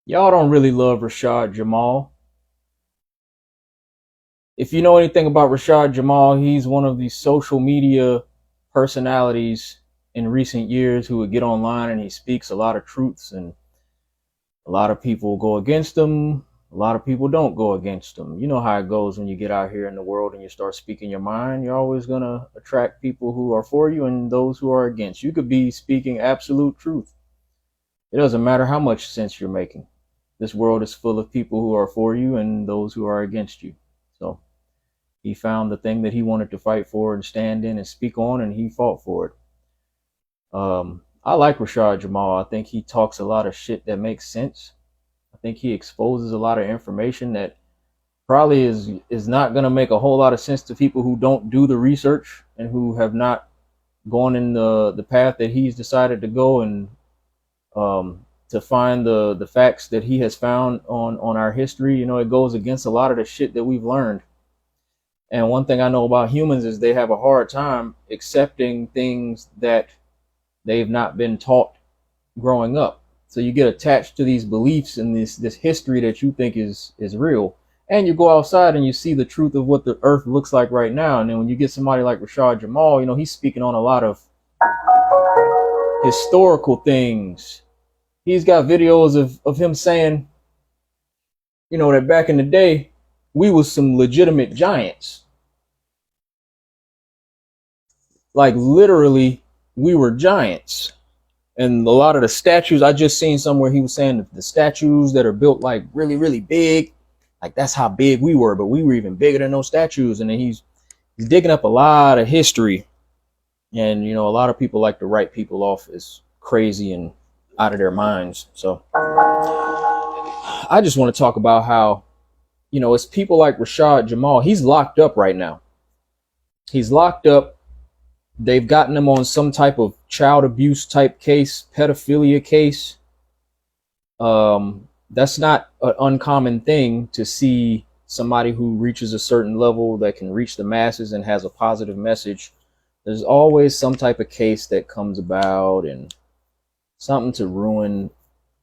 Y'all don't really love Rashad Jamal. If you know anything about Rashad Jamal, he's one of these social media personalities in recent years who would get online and he speaks a lot of truths, and a lot of people go against him. A lot of people don't go against him. You know how it goes when you get out here in the world and you start speaking your mind. You're always going to attract people who are for you and those who are against. You could be speaking absolute truth. It doesn't matter how much sense you're making. This world is full of people who are for you and those who are against you. So he found the thing that he wanted to fight for and stand in and speak on, and he fought for it. I like Rashad Jamal. I think he talks a lot of shit that makes sense. I think he exposes a lot of information that probably is not going to make a whole lot of sense to people who don't do the research and who have not gone in the path that he's decided to go, and to find the facts that he has found on our history. You know, it goes against a lot of the shit that we've learned. And one thing I know about humans is they have a hard time accepting things that they've not been taught growing up. So you get attached to these beliefs and this history that you think is real. And you go outside and you see the truth of what the earth looks like right now. And then when you get somebody like Rashad Jamal, you know, he's speaking on a lot of historical things. He's got videos of him saying, you know, that back in the day, we was some legitimate giants. Like literally, we were giants. And a lot of the statues, I just seen somewhere he was saying the statues that are built like really, really big, like that's how big we were, but we were even bigger than those statues. And then he's digging up a lot of history. And, you know, a lot of people like to write people off as crazy and out of their minds. So I just want to talk about how, you know, it's people like Rashad Jamal. He's locked up right now. He's locked up. They've gotten him on some type of child abuse type case, pedophilia case. That's not an uncommon thing to see somebody who reaches a certain level that can reach the masses and has a positive message. There's always some type of case that comes about and something to ruin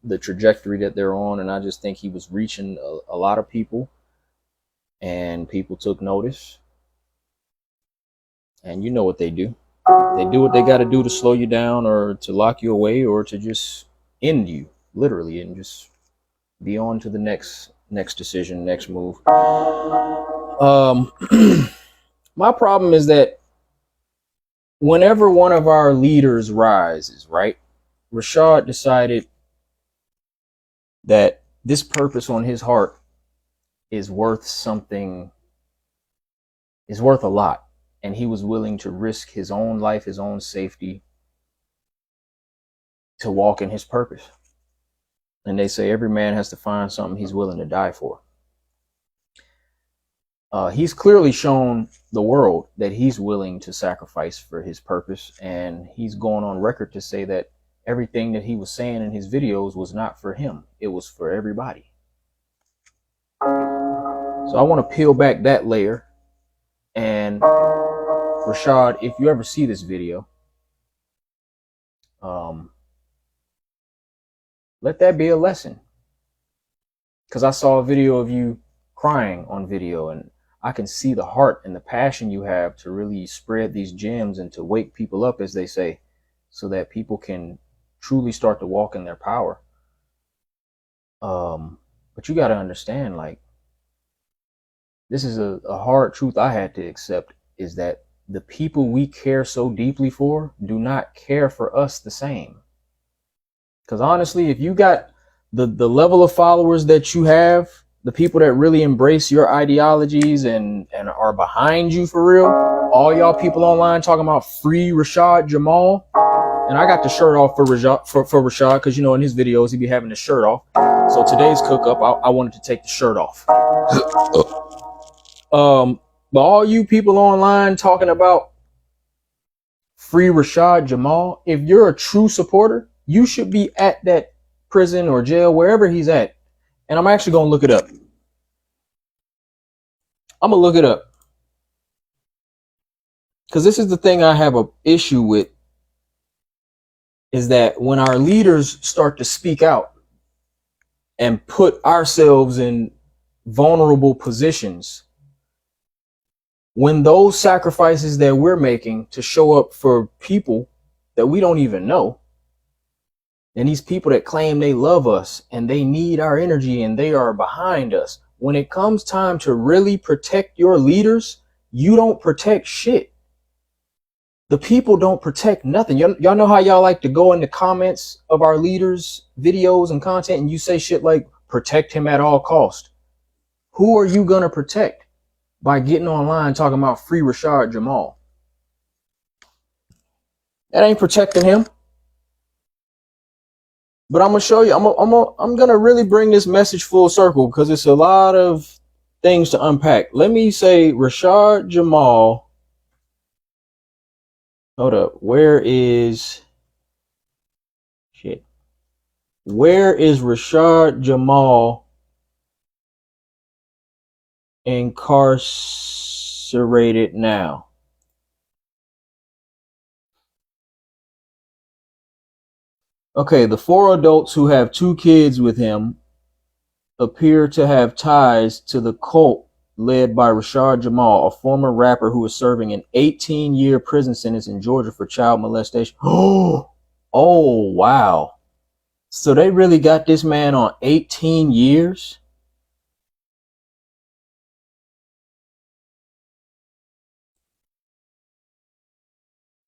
the trajectory that they're on. And I just think he was reaching a lot of people, and people took notice. And you know what they do. They do what they got to do to slow you down or to lock you away or to just end you, literally, and just be on to the next decision, next move. My problem is that whenever one of our leaders rises, right, Rashad decided that this purpose on his heart is worth something, is worth a lot. And he was willing to risk his own life, his own safety to walk in his purpose. And they say every man has to find something he's willing to die for. He's clearly shown the world that he's willing to sacrifice for his purpose. And he's going on record to say that everything that he was saying in his videos was not for him. It was for everybody. So I want to peel back that layer. And Rashad, if you ever see this video, let that be a lesson. Because I saw a video of you crying on video, and I can see the heart and the passion you have to really spread these gems and to wake people up, as they say, so that people can truly start to walk in their power. But you got to understand, like, this is a hard truth I had to accept, is that the people we care so deeply for do not care for us the same. Because honestly, if you got the level of followers that you have, the people that really embrace your ideologies and are behind you for real, all y'all people online talking about free Rashad Jamal, and I got the shirt off for Rashad, because, you know, in his videos he be having the shirt off. So today's cook up, I wanted to take the shirt off. But all you people online talking about free Rashad Jamal, if you're a true supporter, you should be at that prison or jail, wherever he's at. And I'm actually going to look it up. I'm going to look it up. Because this is the thing I have an issue with, is that when our leaders start to speak out and put ourselves in vulnerable positions when those sacrifices that we're making to show up for people that we don't even know, and these people that claim they love us and they need our energy and they are behind us, when it comes time to really protect your leaders, you don't protect shit. The people don't protect nothing. Y'all know how y'all like to go in the comments of our leaders' videos and content and you say shit like, protect him at all cost. Who are you going to protect by getting online talking about free Rashad Jamal? That ain't protecting him. But I'm gonna show you. I'm gonna really bring this message full circle because it's a lot of things to unpack. Let me say Rashad Jamal. Hold up. Where is Rashad Jamal incarcerated now? Okay, the 4 adults who have 2 kids with him appear to have ties to the cult led by Rashad Jamal, a former rapper who is serving an 18-year prison sentence in Georgia for child molestation. Oh, wow. So they really got this man on 18 years?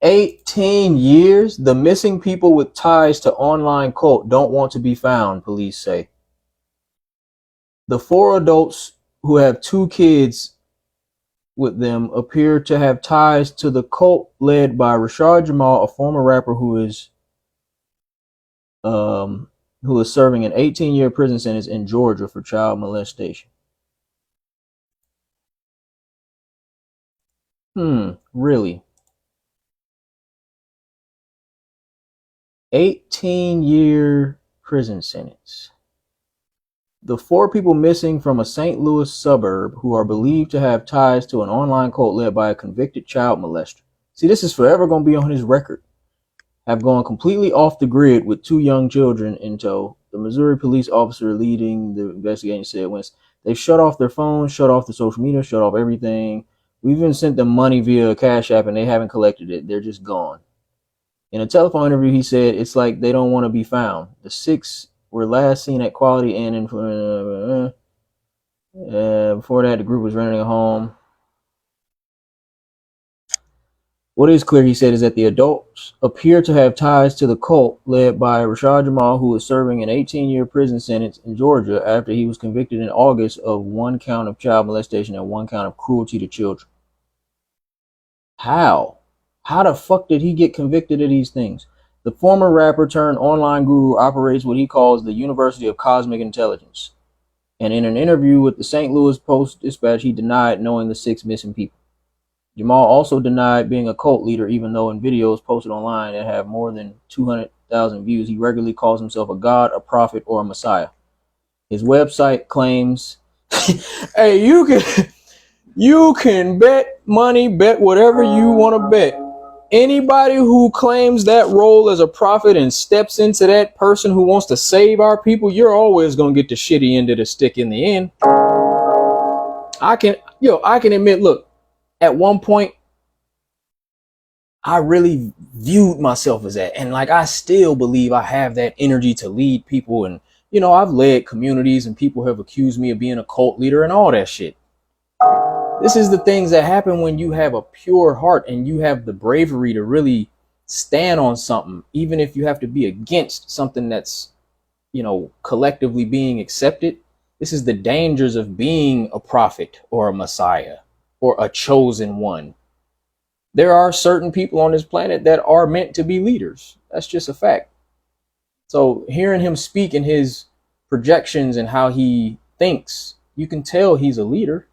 $18. The missing people with ties to online cult don't want to be found, police say. The 4 adults who have 2 kids with them appear to have ties to the cult led by Rashad Jamal, a former rapper who is serving an 18-year prison sentence in Georgia for child molestation. Really? 18-year prison sentence. The 4 people missing from a St. Louis suburb who are believed to have ties to an online cult led by a convicted child molester. See, this is forever going to be on his record. Have gone completely off the grid with 2 young children in tow. The Missouri police officer leading the investigation said once they've shut off their phones, shut off the social media, shut off everything. We've even sent them money via Cash App and they haven't collected it. They're just gone. In a telephone interview, he said it's like they don't want to be found. The 6 were last seen at Quality Inn in before that, the group was renting a home. What is clear, he said, is that the adults appear to have ties to the cult led by Rashad Jamal, who is serving an 18-year prison sentence in Georgia after he was convicted in August of 1 count of child molestation and 1 count of cruelty to children. How? How the fuck did he get convicted of these things? The former rapper turned online guru operates what he calls the University of Cosmic Intelligence. And in an interview with the St. Louis Post-Dispatch, he denied knowing the 6 missing people. Jamal also denied being a cult leader, even though in videos posted online that have more than 200,000 views, he regularly calls himself a god, a prophet, or a messiah. His website claims, hey, you can bet money, bet whatever you want to bet. Anybody who claims that role as a prophet and steps into that person who wants to save our people, you're always going to get the shitty end of the stick in the end. I can admit, look, at one point, I really viewed myself as that. And like, I still believe I have that energy to lead people. And, I've led communities and people have accused me of being a cult leader and all that shit. This is the things that happen when you have a pure heart and you have the bravery to really stand on something, even if you have to be against something that's, collectively being accepted. This is the dangers of being a prophet or a messiah or a chosen one. There are certain people on this planet that are meant to be leaders. That's just a fact. So hearing him speak in his projections and how he thinks, you can tell he's a leader.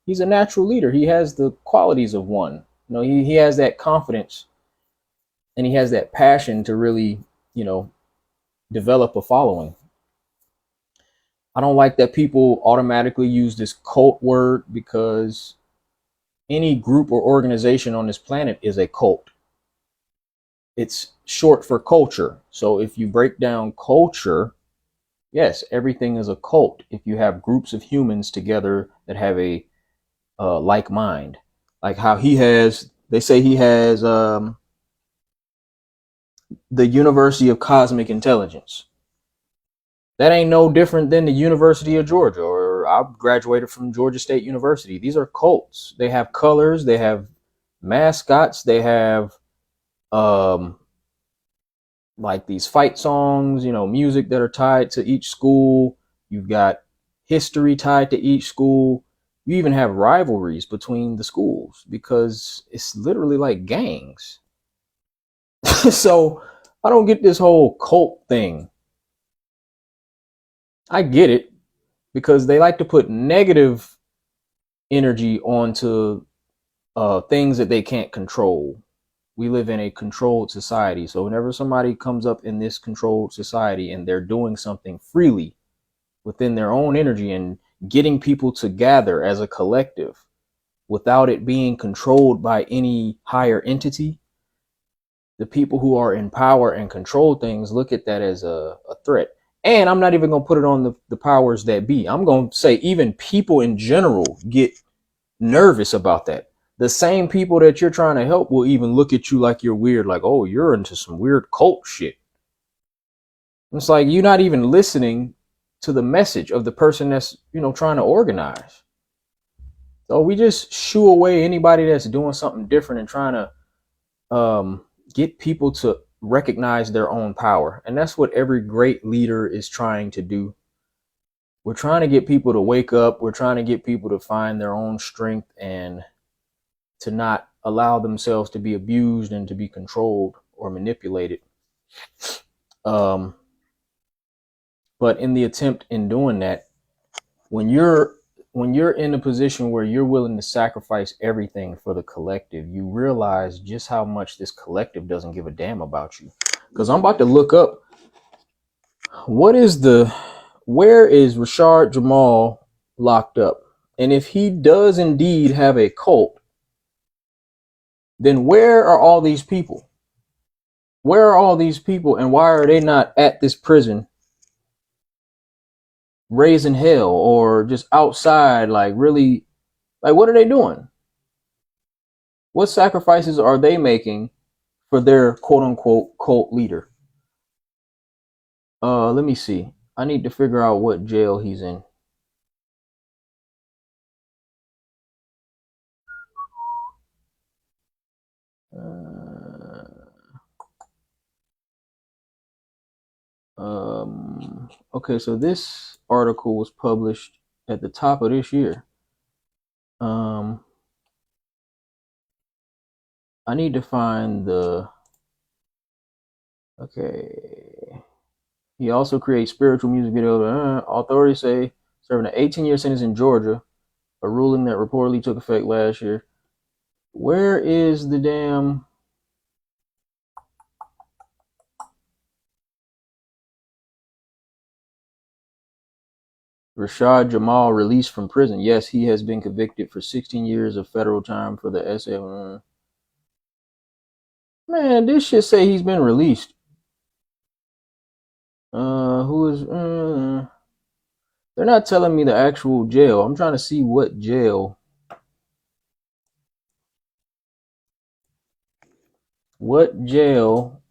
He's a natural leader. He has the qualities of one. He has that confidence and he has that passion to really, develop a following. I don't like that people automatically use this cult word because any group or organization on this planet is a cult. It's short for culture. So if you break down culture, Yes, everything is a cult if you have groups of humans together that have a like mind. Like how he has, they say he has the University of Cosmic Intelligence. That ain't no different than the University of Georgia, or I graduated from Georgia State University. These are cults. They have colors, they have mascots, they have um, like these fight songs, music that are tied to each school. You've got history tied to each school. You even have rivalries between the schools because it's literally like gangs. So I don't get this whole cult thing. I get it because they like to put negative energy onto things that they can't control. We live in a controlled society. So whenever somebody comes up in this controlled society and they're doing something freely within their own energy and getting people to gather as a collective without it being controlled by any higher entity, the people who are in power and control things look at that as a threat. And I'm not even going to put it on the powers that be. I'm going to say even people in general get nervous about that. The same people that you're trying to help will even look at you like you're weird, like, oh, you're into some weird cult shit. It's like you're not even listening to the message of the person that's, trying to organize. So we just shoo away anybody that's doing something different and trying to get people to recognize their own power. And that's what every great leader is trying to do. We're trying to get people to wake up. We're trying to get people to find their own strength and to not allow themselves to be abused and to be controlled or manipulated. But in the attempt in doing that, when you're in a position where you're willing to sacrifice everything for the collective, you realize just how much this collective doesn't give a damn about you. Because I'm about to look up where is Rashad Jamal locked up? And if he does indeed have a cult, then where are all these people? Where are all these people and why are they not at this prison raising hell or just outside, like really, like what are they doing? What sacrifices are they making for their quote unquote cult leader? Let me see. I need to figure out what jail he's in. Okay, so this article was published at the top of this year. I need to find the. Okay. He also creates spiritual music videos. Authorities say serving an 18-year sentence in Georgia, a ruling that reportedly took effect last year. Where is the damn? Rashad Jamal released from prison. Yes, he has been convicted for 16 years of federal time for the SM. Man, this shit say he's been released. Who is? They're not telling me the actual jail. I'm trying to see what jail. What jail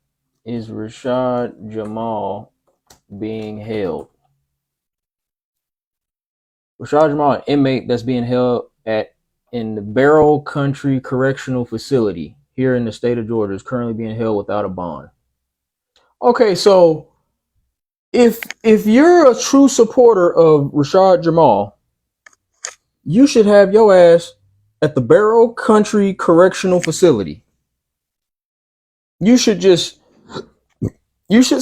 is Rashad Jamal being held? Rashad Jamal, an inmate that's being held in the Barrow Country Correctional Facility here in the state of Georgia, is currently being held without a bond. Okay, so if you're a true supporter of Rashad Jamal, you should have your ass at the Barrow Country Correctional Facility. You should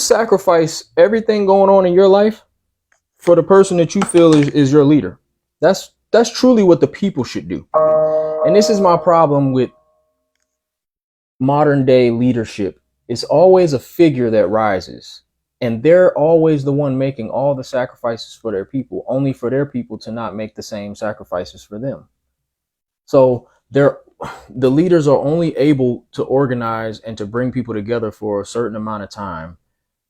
sacrifice everything going on in your life for the person that you feel is your leader. That's truly what the people should do. And this is my problem with modern day leadership. It's always a figure that rises, and they're always the one making all the sacrifices for their people, only for their people to not make the same sacrifices for them. So the leaders are only able to organize and to bring people together for a certain amount of time,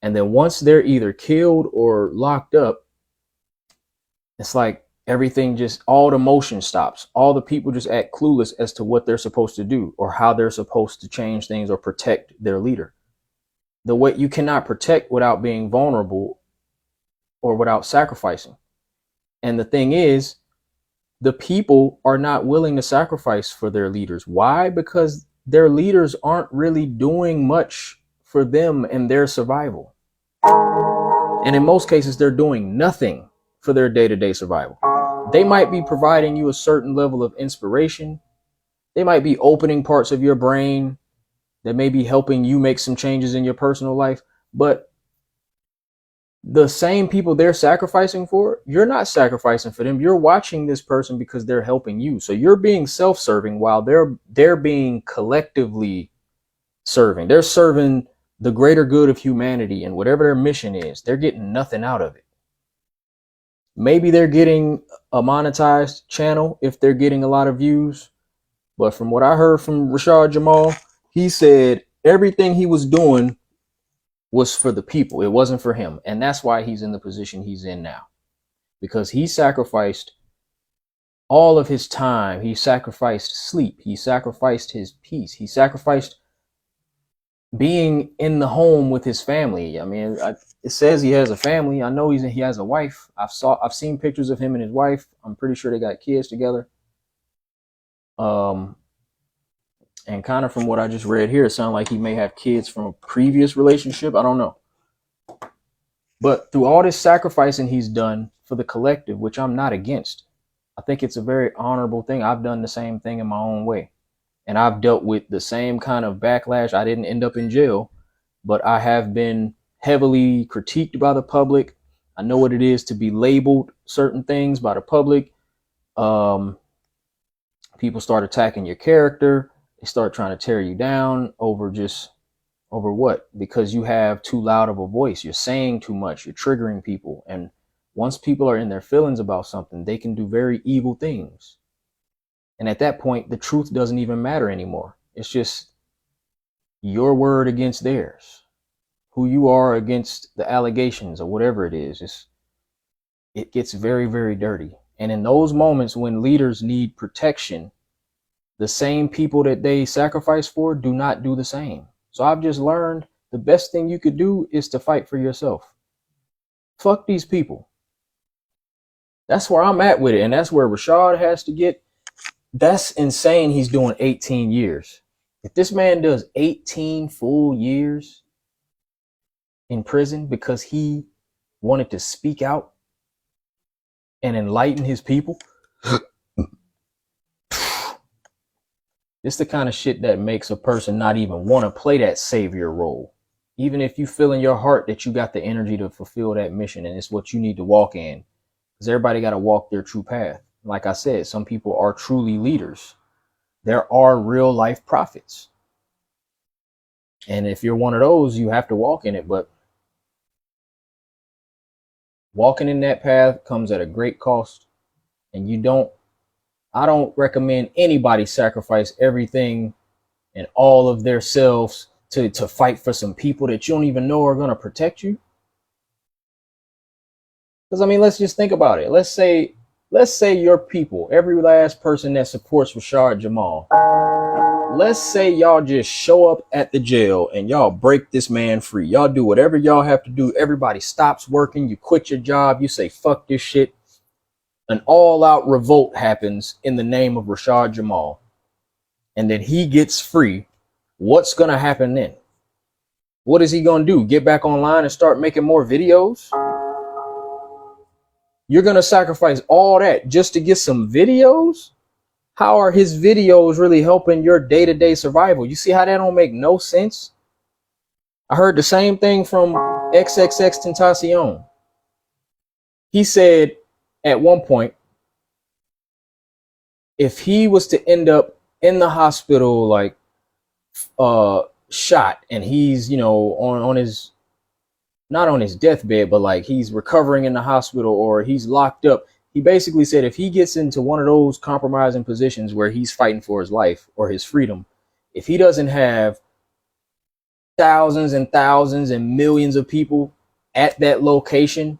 And then once they're either killed or locked up, it's like everything just, all the motion stops. All the people just act clueless as to what they're supposed to do or how they're supposed to change things or protect their leader. The way you cannot protect without being vulnerable or without sacrificing. And the thing is, the people are not willing to sacrifice for their leaders. Why? Because their leaders aren't really doing much for them and their survival. And in most cases, they're doing nothing for their day-to-day survival. They might be providing you a certain level of inspiration. They might be opening parts of your brain that may be helping you make some changes in your personal life. But the same people they're sacrificing for, you're not sacrificing for them. You're watching this person because they're helping you. So you're being self-serving while they're being collectively serving. They're serving the greater good of humanity, and whatever their mission is, they're getting nothing out of it. Maybe they're getting a monetized channel if they're getting a lot of views. But from what I heard from Rashad Jamal, he said everything he was doing was for the people. It wasn't for him. And that's why he's in the position he's in now. Because he sacrificed all of his time. He sacrificed sleep. He sacrificed his peace. He sacrificed being in the home with his family. I mean, it says he has a family. I know he has a wife. I've seen pictures of him and his wife. I'm pretty sure they got kids together. And kind of from what I just read here, it sounds like he may have kids from a previous relationship. I don't know. But through all this sacrificing he's done for the collective, which I'm not against, I think it's a very honorable thing. I've done the same thing in my own way. And I've dealt with the same kind of backlash. I didn't end up in jail, but I have been heavily critiqued by the public. I know what it is to be labeled certain things by the public. People start attacking your character. They start trying to tear you down over what? Because you have too loud of a voice. You're saying too much. You're triggering people. And once people are in their feelings about something, they can do very evil things. And at that point, the truth doesn't even matter anymore. It's just your word against theirs, who you are against the allegations or whatever it is. It gets very, very dirty. And in those moments when leaders need protection, the same people that they sacrifice for do not do the same. So I've just learned the best thing you could do is to fight for yourself. Fuck these people. That's where I'm at with it. And that's where Rashad has to get. That's insane. He's doing 18 years. If this man does 18 full years in prison because he wanted to speak out and enlighten his people, it's the kind of shit that makes a person not even want to play that savior role. Even if you feel in your heart that you got the energy to fulfill that mission and it's what you need to walk in, because everybody got to walk their true path. Like I said, some people are truly leaders. There are real life prophets. And if you're one of those, you have to walk in it. But walking in that path comes at a great cost. And I don't recommend anybody sacrifice everything and all of their selves to fight for some people that you don't even know are going to protect you. Because, I mean, let's just think about it. Let's say your people, every last person that supports Rashad Jamal, let's say y'all just show up at the jail and y'all break this man free. Y'all do whatever y'all have to do. Everybody stops working. You quit your job. You say, fuck this shit. An all-out revolt happens in the name of Rashad Jamal. And then he gets free. What's going to happen then? What is he going to do? Get back online and start making more videos? You're going to sacrifice all that just to get some videos? How are his videos really helping your day-to-day survival? You see how that don't make no sense? I heard the same thing from XXXTentacion. He said at one point, if he was to end up in the hospital, like shot, and he's, on his, not on his deathbed, but like he's recovering in the hospital or he's locked up. He basically said if he gets into one of those compromising positions where he's fighting for his life or his freedom, if he doesn't have thousands and thousands and millions of people at that location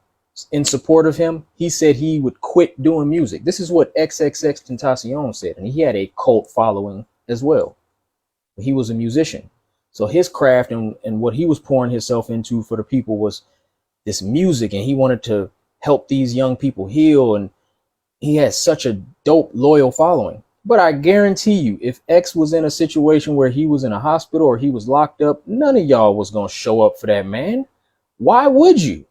in support of him, he said he would quit doing music. This is what XXXTentacion said, and he had a cult following as well. He was a musician, so his craft and what he was pouring himself into for the people was this music, and he wanted to help these young people heal, and he had such a dope loyal following. But I guarantee you, if X was in a situation where he was in a hospital or he was locked up, none of y'all was gonna show up for that man. Why would you?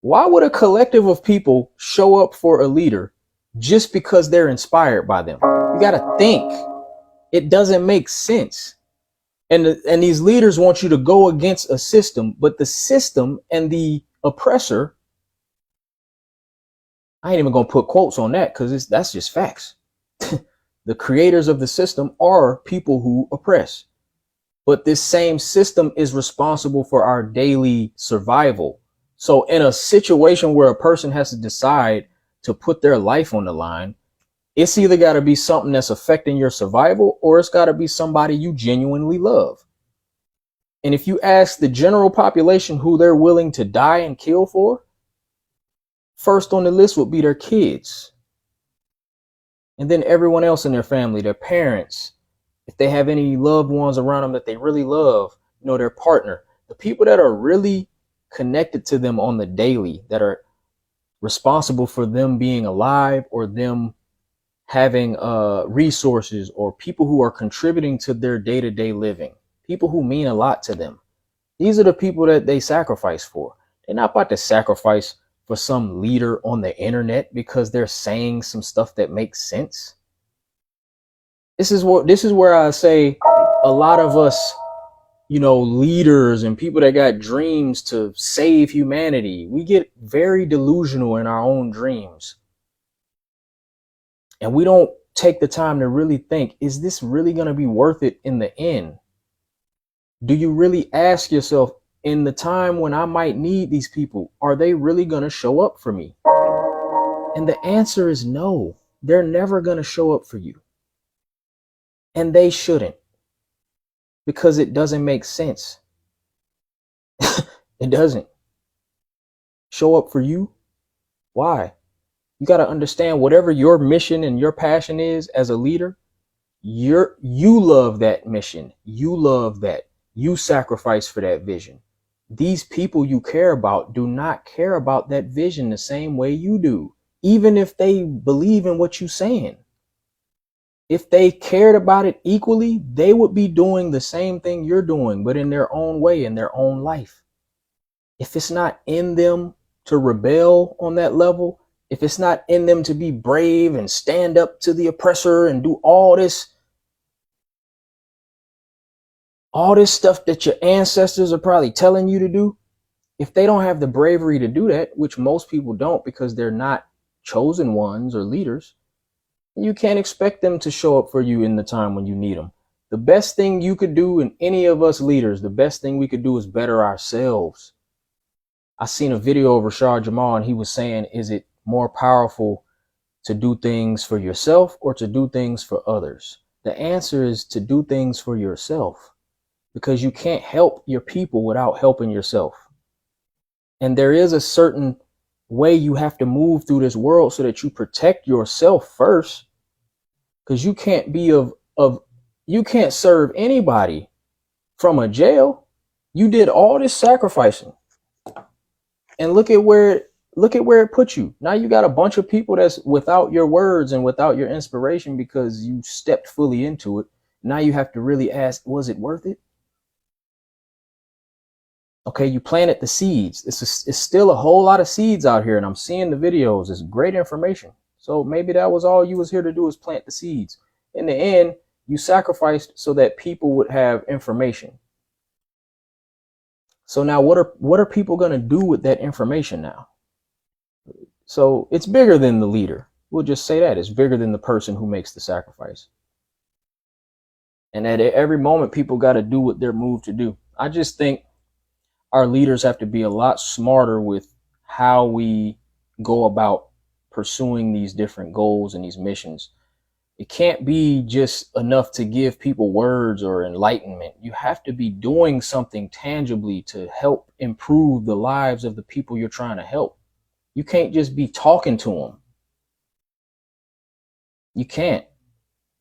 Why would a collective of people show up for a leader just because they're inspired by them? You gotta think. It doesn't make sense. And these leaders want you to go against a system, but the system and the oppressor, I ain't even gonna put quotes on that because that's just facts. The creators of the system are people who oppress, but this same system is responsible for our daily survival. So in a situation where a person has to decide to put their life on the line, it's either got to be something that's affecting your survival, or it's got to be somebody you genuinely love. And if you ask the general population who they're willing to die and kill for, first on the list would be their kids. And then everyone else in their family, their parents, if they have any loved ones around them that they really love, their partner, the people that are really connected to them on the daily, that are responsible for them being alive or them having resources, or people who are contributing to their day-to-day living, people who mean a lot to them. These are the people that they sacrifice for. They're not about to sacrifice for some leader on the internet because they're saying some stuff that makes sense. This is where I say a lot of us, leaders and people that got dreams to save humanity, we get very delusional in our own dreams. And we don't take the time to really think, is this really going to be worth it in the end? Do you really ask yourself, in the time when I might need these people, are they really going to show up for me? And the answer is no. They're never going to show up for you. And they shouldn't, because it doesn't make sense. It doesn't. Show up for you? Why? You got to understand, whatever your mission and your passion is as a leader, you love that mission. You love that. You sacrifice for that vision. These people you care about do not care about that vision the same way you do, even if they believe in what you're saying. If they cared about it equally, they would be doing the same thing you're doing, but in their own way, in their own life. If it's not in them to rebel on that level, if it's not in them to be brave and stand up to the oppressor and do all this stuff that your ancestors are probably telling you to do, if they don't have the bravery to do that, which most people don't because they're not chosen ones or leaders, you can't expect them to show up for you in the time when you need them. The best thing you could do, and any of us leaders, the best thing we could do is better ourselves. I seen a video of Rashad Jamal, and he was saying, is it more powerful to do things for yourself or to do things for others? The answer is to do things for yourself, because you can't help your people without helping yourself. And there is a certain way you have to move through this world so that you protect yourself first, because you can't be you can't serve anybody from a jail. You did all this sacrificing, and look at where it put you. Now you got a bunch of people that's without your words and without your inspiration because you stepped fully into it. Now you have to really ask, was it worth it? Okay, you planted the seeds. It's still a whole lot of seeds out here, and I'm seeing the videos. It's great information. So maybe that was all you was here to do, is plant the seeds. In the end, you sacrificed so that people would have information. So now what are people going to do with that information now? So it's bigger than the leader. We'll just say that. It's bigger than the person who makes the sacrifice. And at every moment, people got to do what they're moved to do. I just think our leaders have to be a lot smarter with how we go about pursuing these different goals and these missions. It can't be just enough to give people words or enlightenment. You have to be doing something tangibly to help improve the lives of the people you're trying to help. You can't just be talking to them. You can't.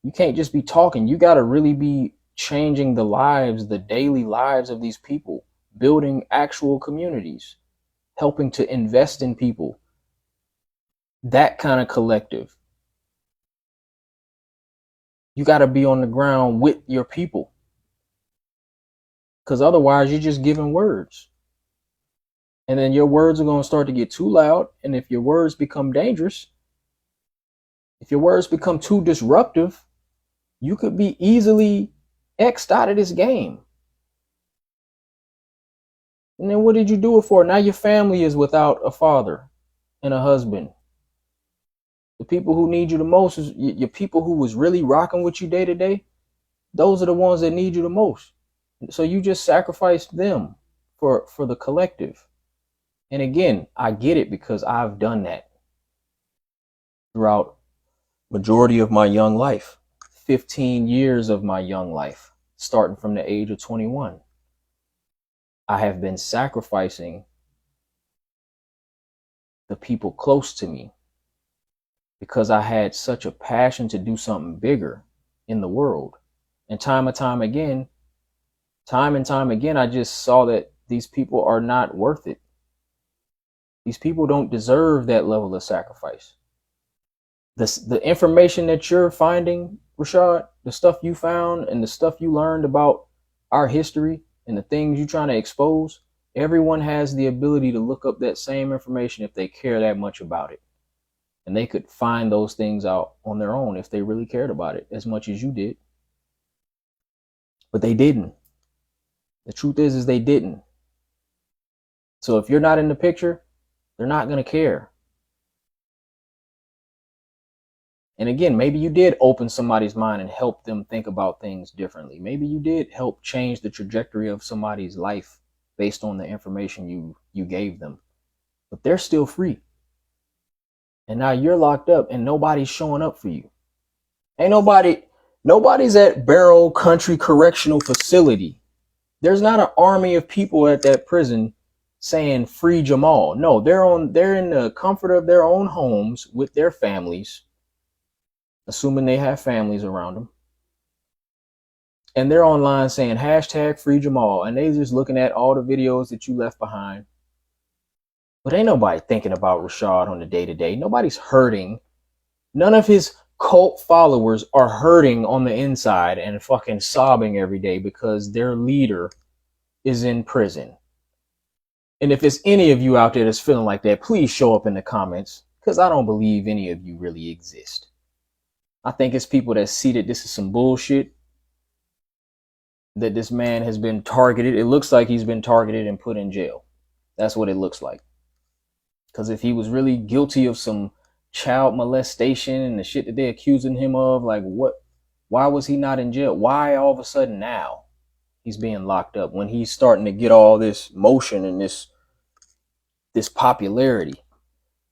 You can't just be talking. You got to really be changing the lives, the daily lives of these people, building actual communities, helping to invest in people. That kind of collective. You got to be on the ground with your people, because otherwise you're just giving words. And then your words are going to start to get too loud. And if your words become dangerous, if your words become too disruptive, you could be easily X'd out of this game. And then what did you do it for? Now your family is without a father and a husband. The people who need you the most is your people who was really rocking with you day to day. Those are the ones that need you the most. So you just sacrificed them for the collective. And again, I get it, because I've done that throughout majority of my young life, 15 years of my young life, starting from the age of 21. I have been sacrificing the people close to me because I had such a passion to do something bigger in the world. And time and time again, I just saw that these people are not worth it. These people don't deserve that level of sacrifice. The information that you're finding, Rashad, the stuff you found and the stuff you learned about our history and the things you're trying to expose, everyone has the ability to look up that same information if they care that much about it. And they could find those things out on their own if they really cared about it as much as you did. But they didn't. The truth is they didn't. So if you're not in the picture, they're not going to care. And again, maybe you did open somebody's mind and help them think about things differently. Maybe you did help change the trajectory of somebody's life based on the information you gave them. But they're still free. And now you're locked up and nobody's showing up for you. Ain't nobody's at Barrow Country Correctional Facility. There's not an army of people at that prison saying free Jamal. No, they're in the comfort of their own homes with their families, assuming they have families around them. And they're online saying hashtag free Jamal. And they just looking at all the videos that you left behind. But ain't nobody thinking about Rashad on the day-to-day. Nobody's hurting. None of his cult followers are hurting on the inside and fucking sobbing every day because their leader is in prison. And if it's any of you out there that's feeling like that, please show up in the comments, because I don't believe any of you really exist. I think it's people that see that this is some bullshit, that this man has been targeted. It looks like he's been targeted and put in jail. That's what it looks like. Because if he was really guilty of some child molestation and the shit that they're accusing him of, like why was he not in jail? Why all of a sudden now he's being locked up when he's starting to get all this motion and this popularity?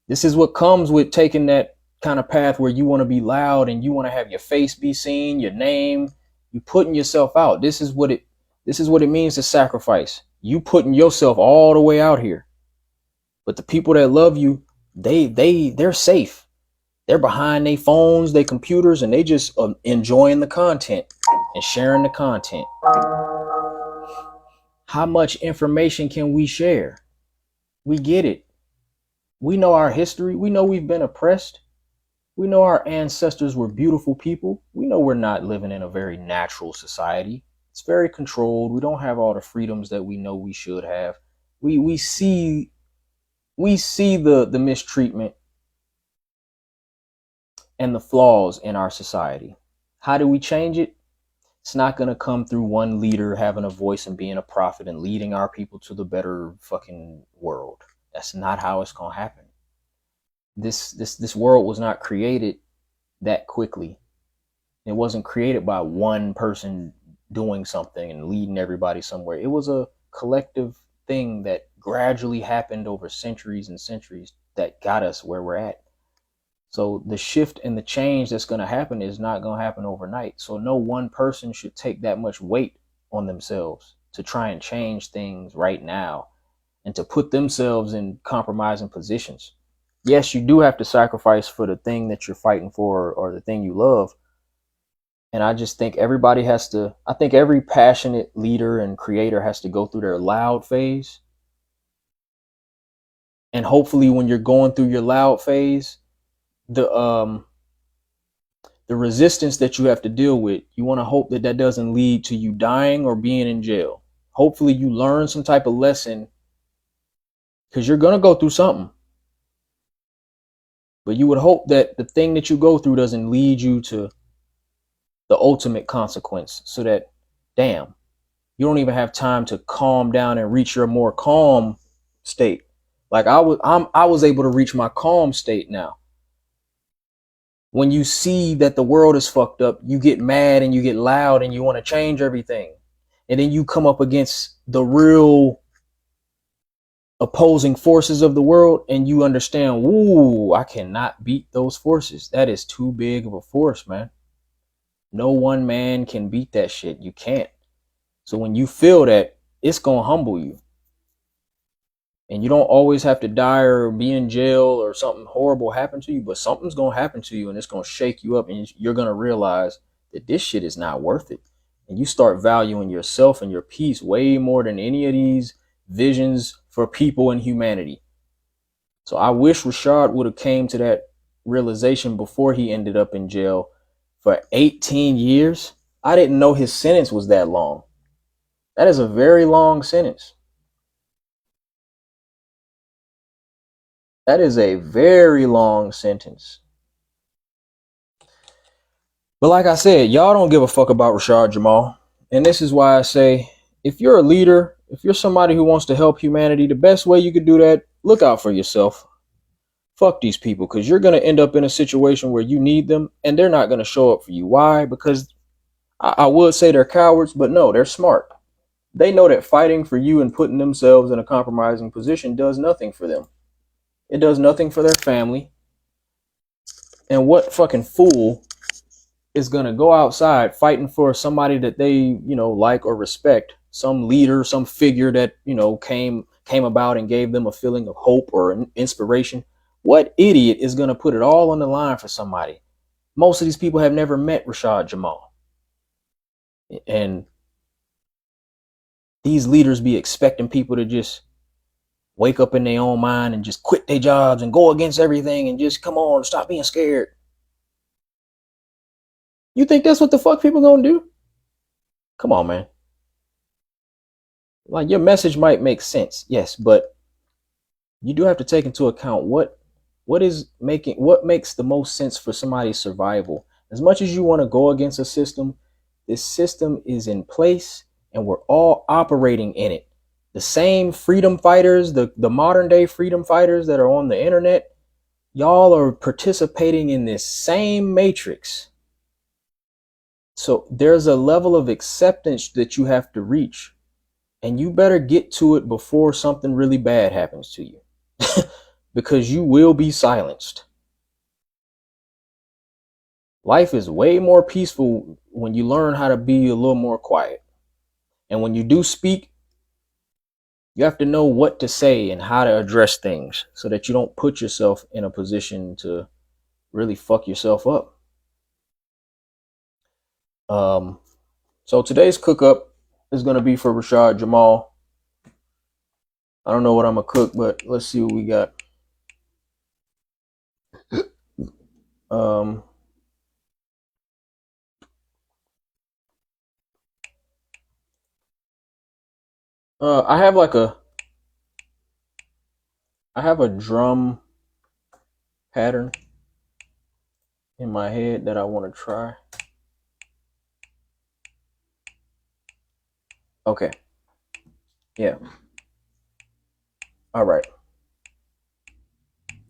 This is what comes with taking that kind of path where you want to be loud and you want to have your face be seen, your name, you putting yourself out. This is what it means to sacrifice. You putting yourself all the way out here. But the people that love you, they're safe. They're behind their phones, their computers, and they just enjoying the content and sharing the content. How much information can we share? We get it. We know our history. We know we've been oppressed. We know our ancestors were beautiful people. We know we're not living in a very natural society. It's very controlled. We don't have all the freedoms that we know we should have. We see the mistreatment and the flaws in our society. How do we change it? It's not going to come through one leader having a voice and being a prophet and leading our people to the better fucking world. That's not how it's going to happen. This world was not created that quickly. It wasn't created by one person doing something and leading everybody somewhere. It was a collective thing that gradually happened over centuries and centuries that got us where we're at. So the shift and the change that's going to happen is not going to happen overnight. So no one person should take that much weight on themselves to try and change things right now and to put themselves in compromising positions. Yes, you do have to sacrifice for the thing that you're fighting for or the thing you love. And I just think everybody has to, I think every passionate leader and creator has to go through their loud phase. And hopefully when you're going through your loud phase, the the resistance that you have to deal with, you want to hope that that doesn't lead to you dying or being in jail. Hopefully you learn some type of lesson, because you're going to go through something. But you would hope that the thing that you go through doesn't lead you to the ultimate consequence, so that, damn, you don't even have time to calm down and reach your more calm state. Like I was able to reach my calm state now. When you see that the world is fucked up, you get mad and you get loud and you want to change everything. And then you come up against the real opposing forces of the world and you understand, ooh, I cannot beat those forces. That is too big of a force, man. No one man can beat that shit. You can't. So when you feel that, it's going to humble you. And you don't always have to die or be in jail or something horrible happen to you, but something's going to happen to you and it's going to shake you up and you're going to realize that this shit is not worth it. And you start valuing yourself and your peace way more than any of these visions for people and humanity. So I wish Rashad would have came to that realization before he ended up in jail for 18 years. I didn't know his sentence was that long. That is a very long sentence. That is a very long sentence. But like I said, y'all don't give a fuck about Rashad Jamal. And this is why I say, if you're a leader, if you're somebody who wants to help humanity, the best way you could do that, look out for yourself. Fuck these people, because you're going to end up in a situation where you need them and they're not going to show up for you. Why? Because I would say they're cowards, but no, they're smart. They know that fighting for you and putting themselves in a compromising position does nothing for them. It does nothing for their family. And what fucking fool is going to go outside fighting for somebody that they, like or respect, some leader, some figure that, came about and gave them a feeling of hope or an inspiration? What idiot is going to put it all on the line for somebody? Most of these people have never met Rashad Jamal. And these leaders be expecting people to just wake up in their own mind and just quit their jobs and go against everything and just come on, stop being scared. You think that's what the fuck people gonna do? Come on, man. Like, your message might make sense, yes, but you do have to take into account what makes the most sense for somebody's survival. As much as you want to go against a system, this system is in place and we're all operating in it. The same freedom fighters, the modern day freedom fighters that are on the internet, y'all are participating in this same matrix. So there's a level of acceptance that you have to reach, and you better get to it before something really bad happens to you. Because you will be silenced. Life is way more peaceful when you learn how to be a little more quiet. And when you do speak, you have to know what to say and how to address things so that you don't put yourself in a position to really fuck yourself up. So today's cook-up is going to be for Rashad Jamal. I don't know what I'm going to cook, but let's see what we got. I have a drum pattern in my head that I want to try. Okay. Yeah. All right.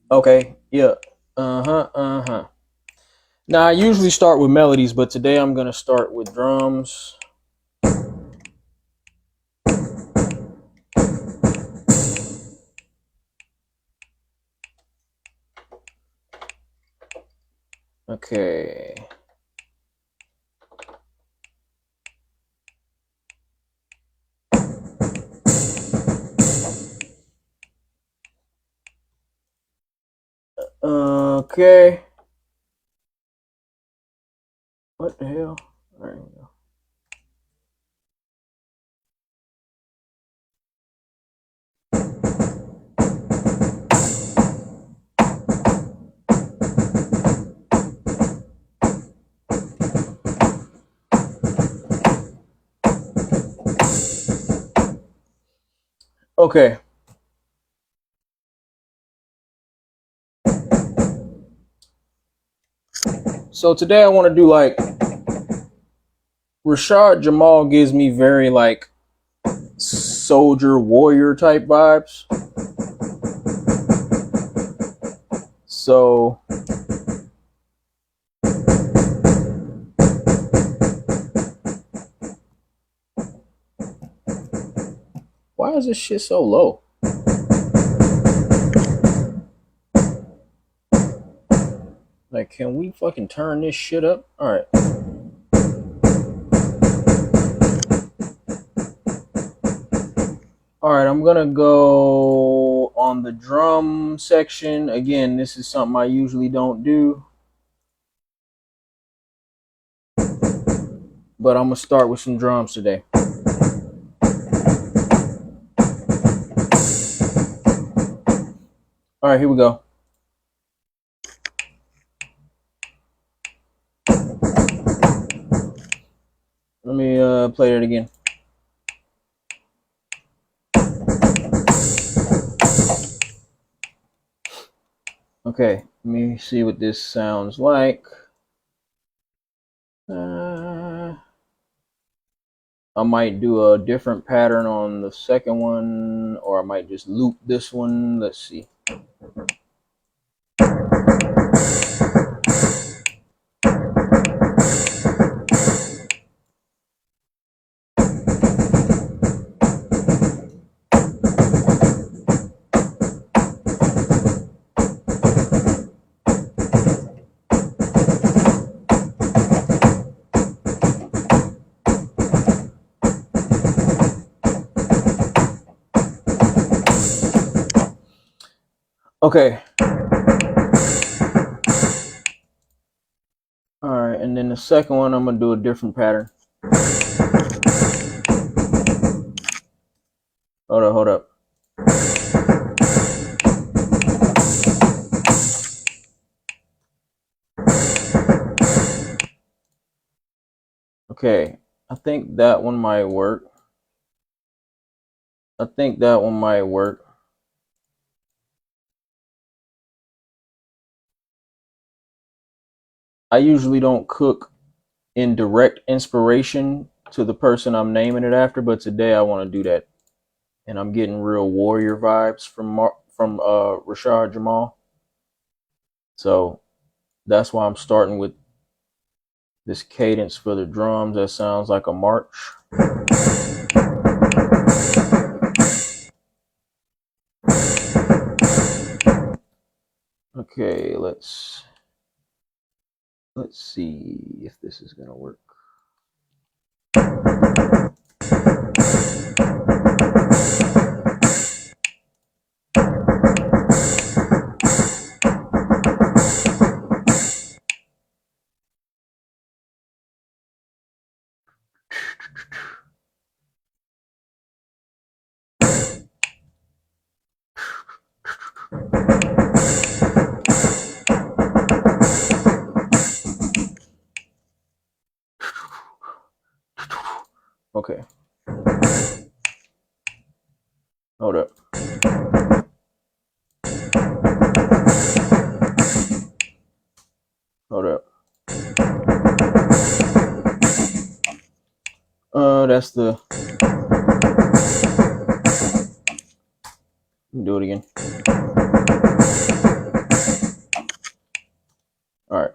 Okay. Yeah. Uh-huh. Now, I usually start with melodies, but today I'm going to start with drums. Okay. Okay. What the hell? All right, here we go. Okay. So today I want to do like Rashad Jamal gives me very like soldier warrior type vibes. So why is this shit so low? Like, can we fucking turn this shit up? All right. All right, I'm gonna go on the drum section. Again, this is something I usually don't do, but I'm gonna start with some drums today. All right, here we go. Let me play it again. Okay, let me see what this sounds like. I might do a different pattern on the second one, or I might just loop this one. Let's see. Okay. All right, and then the second one, I'm gonna do a different pattern. Hold up. Okay, I think that one might work. I usually don't cook in direct inspiration to the person I'm naming it after, but today I want to do that, and I'm getting real warrior vibes from Rashad Jamal. So that's why I'm starting with this cadence for the drums that sounds like a march. Okay, let's see if this is gonna work. Okay. Hold up. Hold up. That's the. Do it again. All right.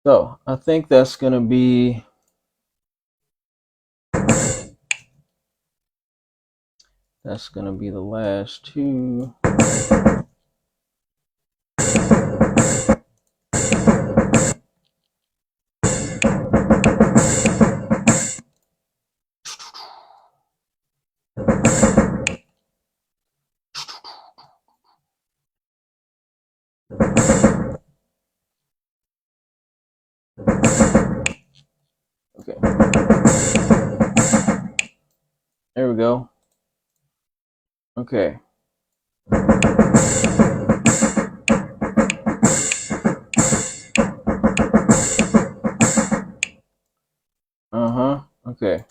So I think that's gonna be. That's gonna be the last two. There we go. Okay. Okay.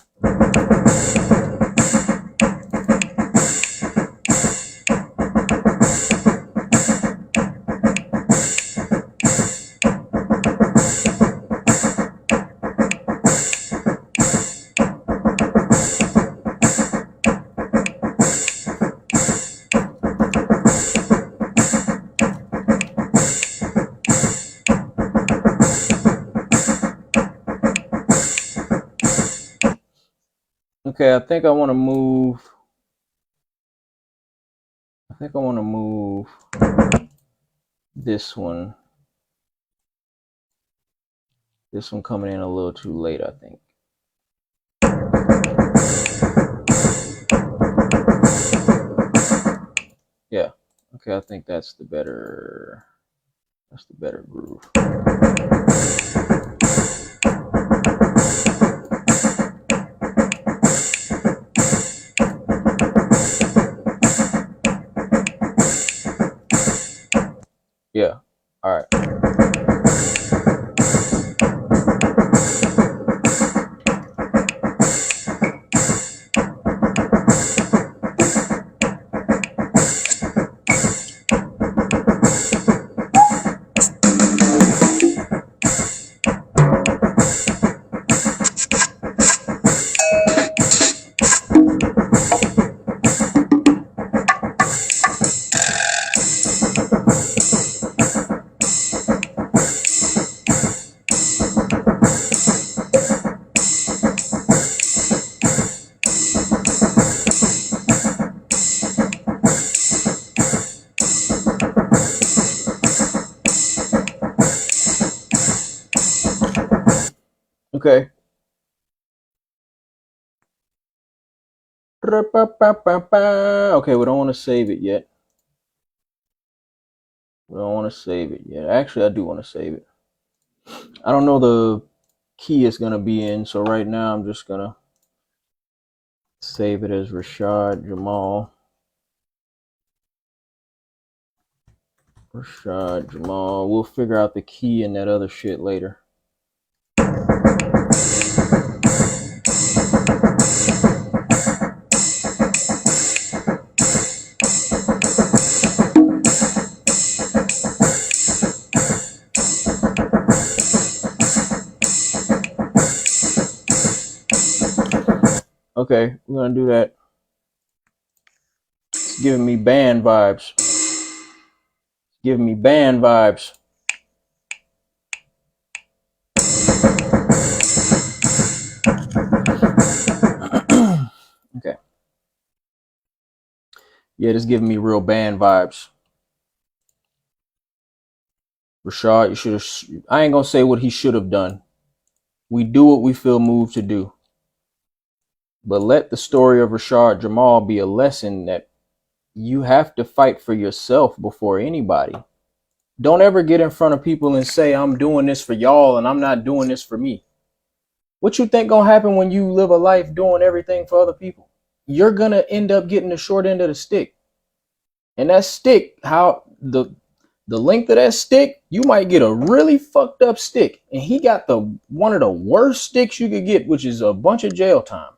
Okay, I think I want to move. This one. This one coming in a little too late, I think. Yeah. Okay, I think that's the better groove. Yeah. All right. Okay. Okay, we don't want to save it yet. Actually, I do want to save it. I don't know the key it's going to be in, so right now I'm just going to save it as Rashad Jamal. We'll figure out the key and that other shit later. Okay, we're gonna do that. It's giving me band vibes. Okay. Yeah, it's giving me real band vibes. Rashad, you should have. I ain't gonna say what he should have done. We do what we feel moved to do. But let the story of Rashad Jamal be a lesson that you have to fight for yourself before anybody. Don't ever get in front of people and say, I'm doing this for y'all and I'm not doing this for me. What you think gonna happen when you live a life doing everything for other people? You're gonna end up getting the short end of the stick. And that stick, how the length of that stick, you might get a really fucked up stick. And he got the one of the worst sticks you could get, which is a bunch of jail time.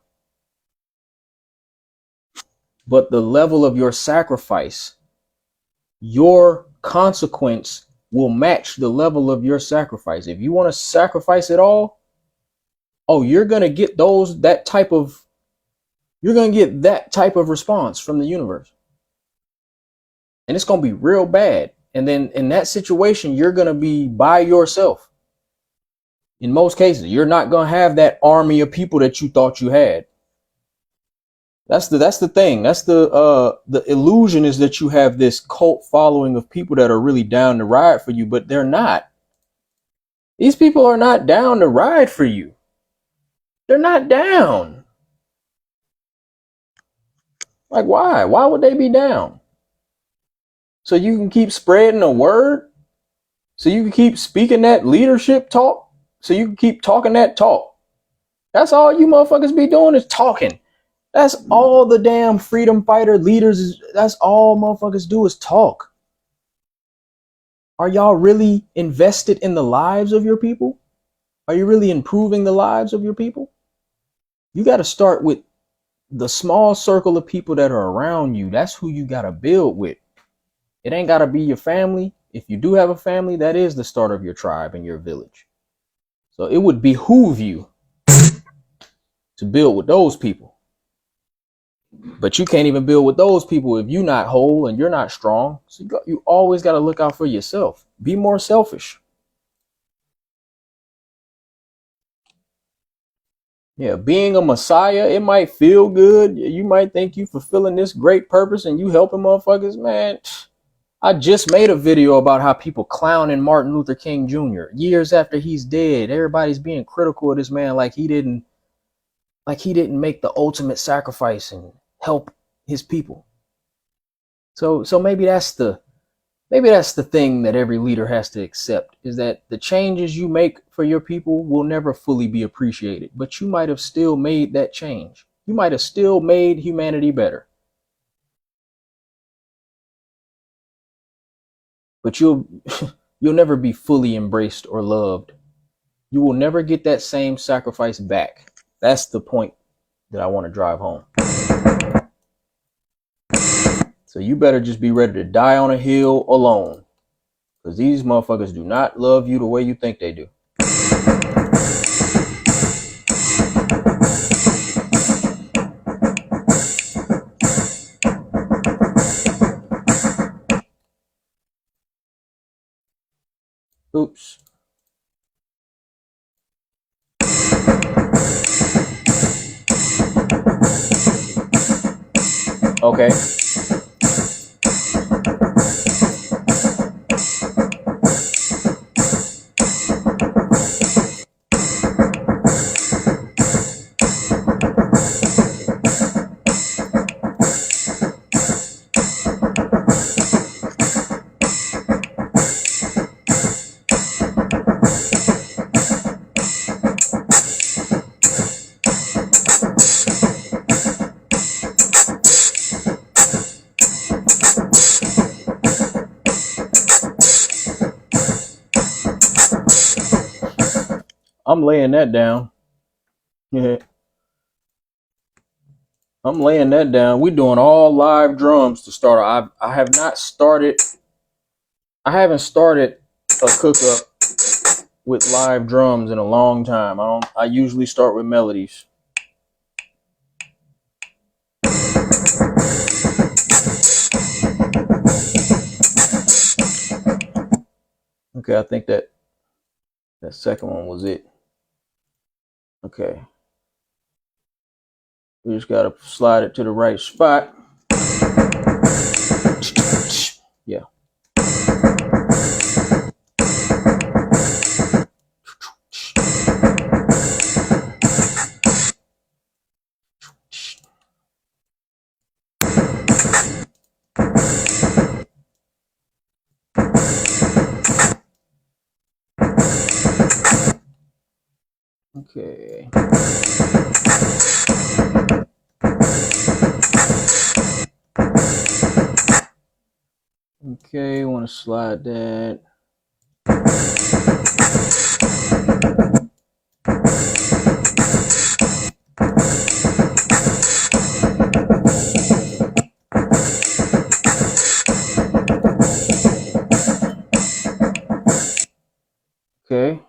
But the level of your sacrifice, your consequence will match the level of your sacrifice. If you want to sacrifice it all, you're gonna get that type of response from the universe. And it's gonna be real bad. And then in that situation, you're gonna be by yourself. In most cases, you're not gonna have that army of people that you thought you had. That's the thing. That's the illusion, is that you have this cult following of people that are really down to ride for you, but they're not. These people are not down to ride for you. They're not down. Like, why? Why would they be down? So you can keep spreading the word? So you can keep speaking that leadership talk? So you can keep talking that talk? That's all you motherfuckers be doing is talking. That's all the damn freedom fighter leaders is. That's all motherfuckers do is talk. Are y'all really invested in the lives of your people? Are you really improving the lives of your people? You got to start with the small circle of people that are around you. That's who you got to build with. It ain't got to be your family. If you do have a family, that is the start of your tribe and your village. So it would behoove you to build with those people. But you can't even build with those people if you're not whole and you're not strong. So you always got to look out for yourself. Be more selfish. Yeah, being a messiah, it might feel good. You might think you fulfilling this great purpose and you helping motherfuckers, man. I just made a video about how people clowning Martin Luther King Jr. years after he's dead. Everybody's being critical of this man like he didn't make the ultimate sacrifice and help his people. So maybe that's the thing that every leader has to accept, is that the changes you make for your people will never fully be appreciated, but you might have still made that change. You might have still made humanity better. But you'll never be fully embraced or loved. You will never get that same sacrifice back. That's the point that I want to drive home. So you better just be ready to die on a hill alone, because these motherfuckers do not love you the way you think they do. Oops. Okay. I'm laying that down. Yeah. I'm laying that down. We're doing all live drums to start. I haven't started a COOKUP with live drums in a long time. I usually start with melodies. Okay, I think that second one was it. Okay. We just gotta slide it to the right spot. Yeah. Okay. Okay, want to slide that. Okay.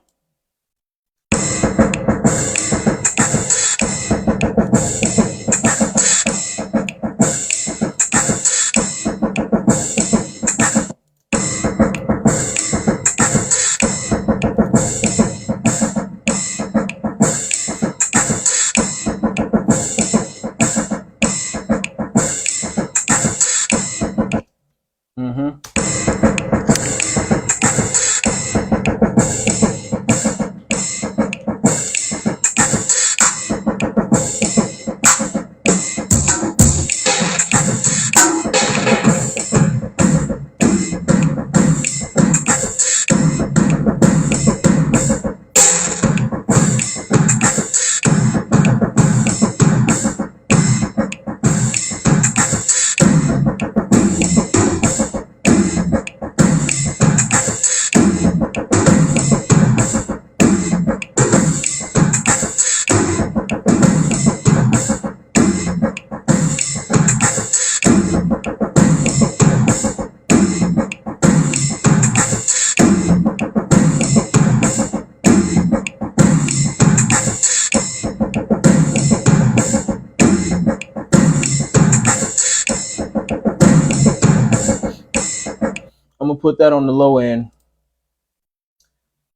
gonna put that on the low end.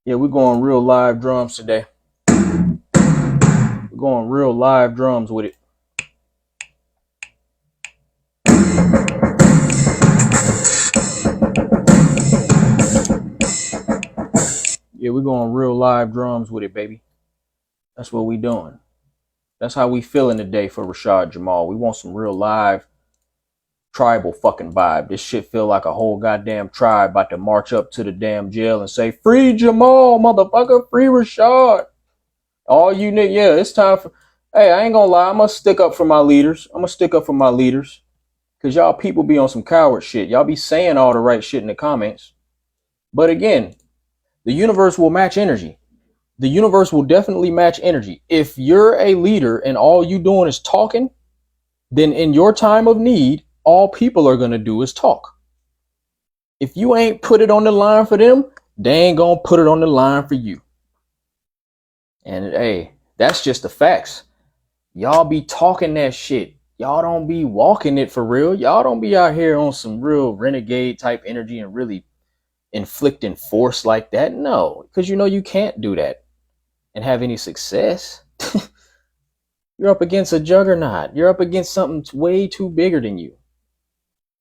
Yeah, we're going real live drums today. We're going real live drums with it. Yeah, we're going real live drums with it, baby. That's what we doing. That's how we feeling today for Rashad Jamal. We want some real live tribal fucking vibe. This shit feel like a whole goddamn tribe about to march up to the damn jail and say, free Jamal, motherfucker, free Rashad. All you need, yeah, it's time for, hey, I ain't gonna lie, I'm gonna stick up for my leaders. Because y'all people be on some coward shit. Y'all be saying all the right shit in the comments. But again, the universe will match energy. The universe will definitely match energy. If you're a leader and all you doing is talking, then in your time of need, all people are going to do is talk. If you ain't put it on the line for them, they ain't going to put it on the line for you. And hey, that's just the facts. Y'all be talking that shit. Y'all don't be walking it for real. Y'all don't be out here on some real renegade type energy and really inflicting force like that. No, because you know you can't do that and have any success. You're up against a juggernaut. You're up against something way too bigger than you.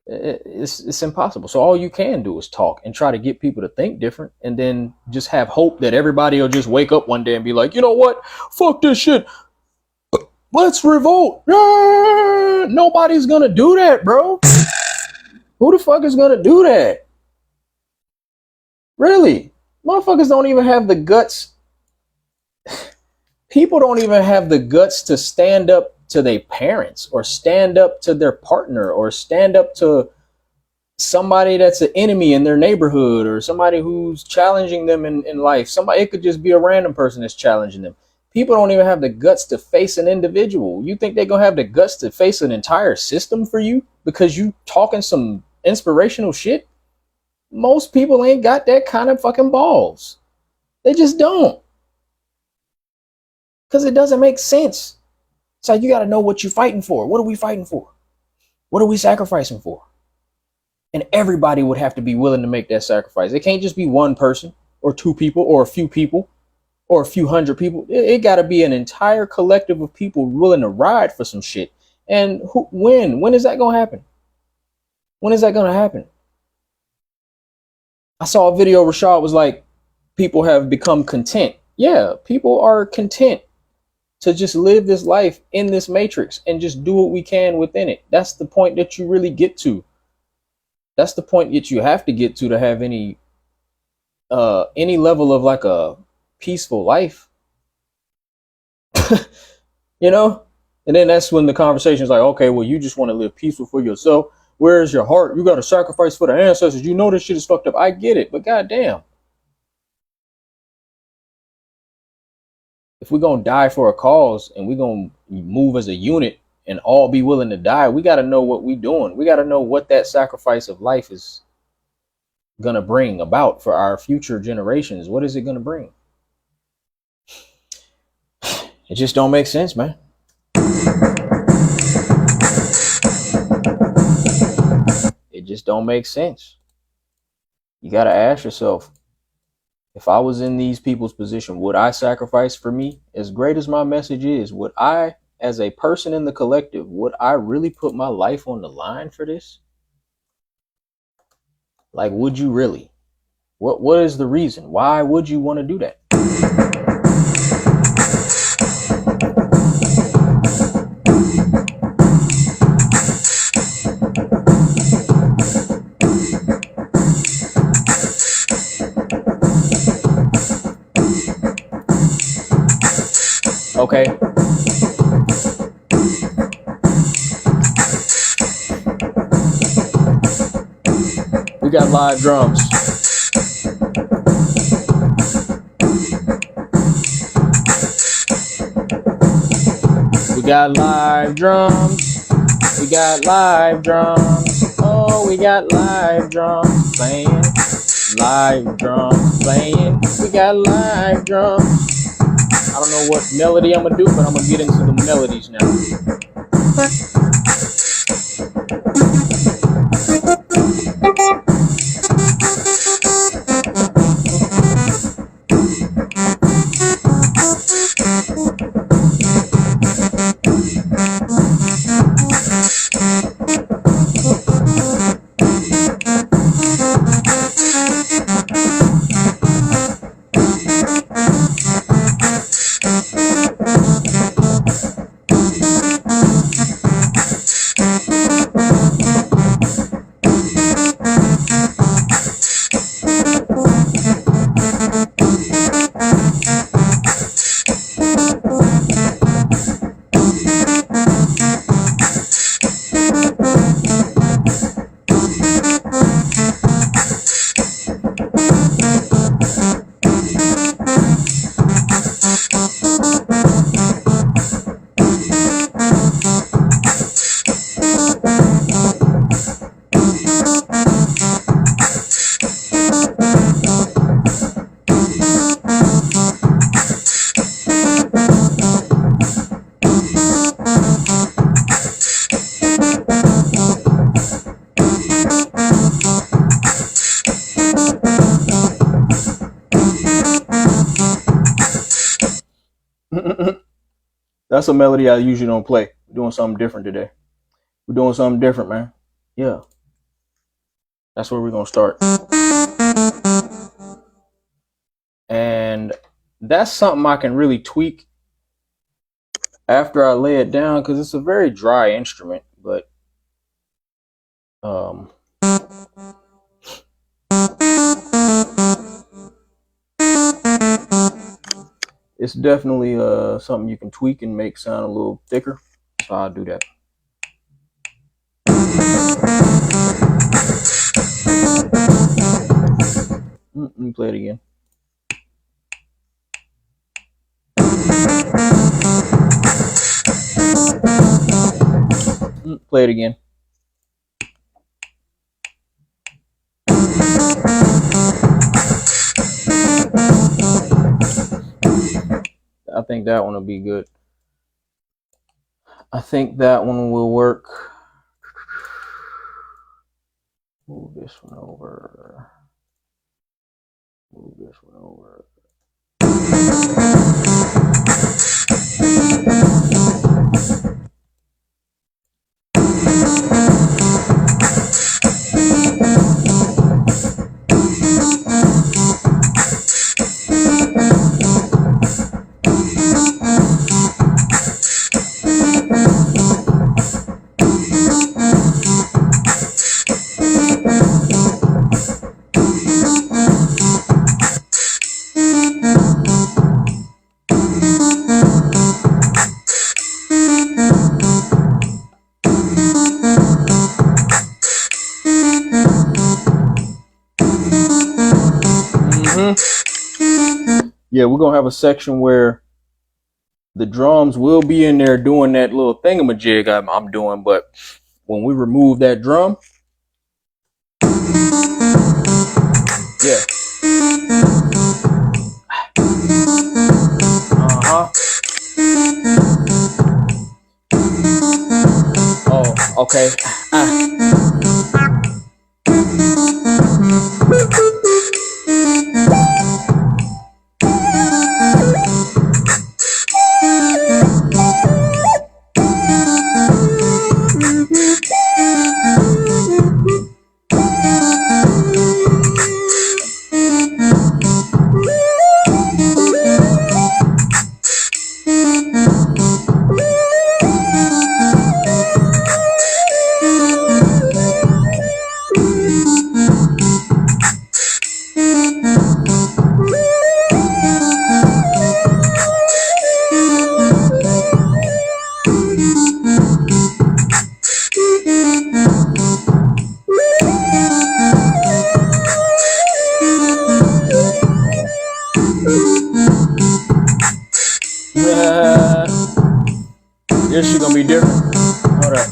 It's impossible. So all you can do is talk and try to get people to think different, and then just have hope that everybody will just wake up one day and be like, you know what? Fuck this shit. Let's revolt. Yeah! Nobody's gonna do that, bro. Who the fuck is gonna do that? Really? Motherfuckers don't even have the guts. People don't even have the guts to stand up to their parents or stand up to their partner or stand up to somebody that's an enemy in their neighborhood or somebody who's challenging them in life. Somebody, it could just be a random person that's challenging them. People don't even have the guts to face an individual. You think they're going to have the guts to face an entire system for you because you talking some inspirational shit? Most people ain't got that kind of fucking balls. They just don't. Because it doesn't make sense. It's like you got to know what you're fighting for. What are we fighting for? What are we sacrificing for? And everybody would have to be willing to make that sacrifice. It can't just be one person or two people or a few people or a few hundred people. It got to be an entire collective of people willing to ride for some shit. And when? When is that going to happen? When is that going to happen? I saw a video, Rashad was like, people have become content. Yeah, people are content to just live this life in this matrix and just do what we can within it. That's the point that you really get to. That's the point that you have to get to have any level of like a peaceful life. You know? And then that's when the conversation is like, okay, well, you just want to live peaceful for yourself. Where's your heart? You got to sacrifice for the ancestors. You know this shit is fucked up. I get it, but goddamn. If we're going to die for a cause and we're going to move as a unit and all be willing to die, we got to know what we're doing. We got to know what that sacrifice of life is going to bring about for our future generations. What is it going to bring? It just don't make sense, man. It just don't make sense. You got to ask yourself, if I was in these people's position, would I sacrifice for me? As great as my message is, would I, as a person in the collective, would I really put my life on the line for this? Like, would you really? What is the reason? Why would you want to do that? Okay. We got live drums. We got live drums. We got live drums. Oh, we got live drums playing. Live drums playing. We got live drums. I don't know what melody I'm going to do, but I'm going to get into the melodies now. That's a melody I usually don't play. We're doing something different today. We're doing something different, man. Yeah. That's where we're going to start. And that's something I can really tweak after I lay it down, because it's a very dry instrument, but it's definitely something you can tweak and make sound a little thicker. So I'll do that. Let me play it again. Play it again. I think that one will be good. I think that one will work. Move this one over. Move this one over. Yeah, we're gonna have a section where the drums will be in there doing that little thingamajig I'm doing, but when we remove that drum, yeah. Oh, okay. This shit gonna be different. Hold up.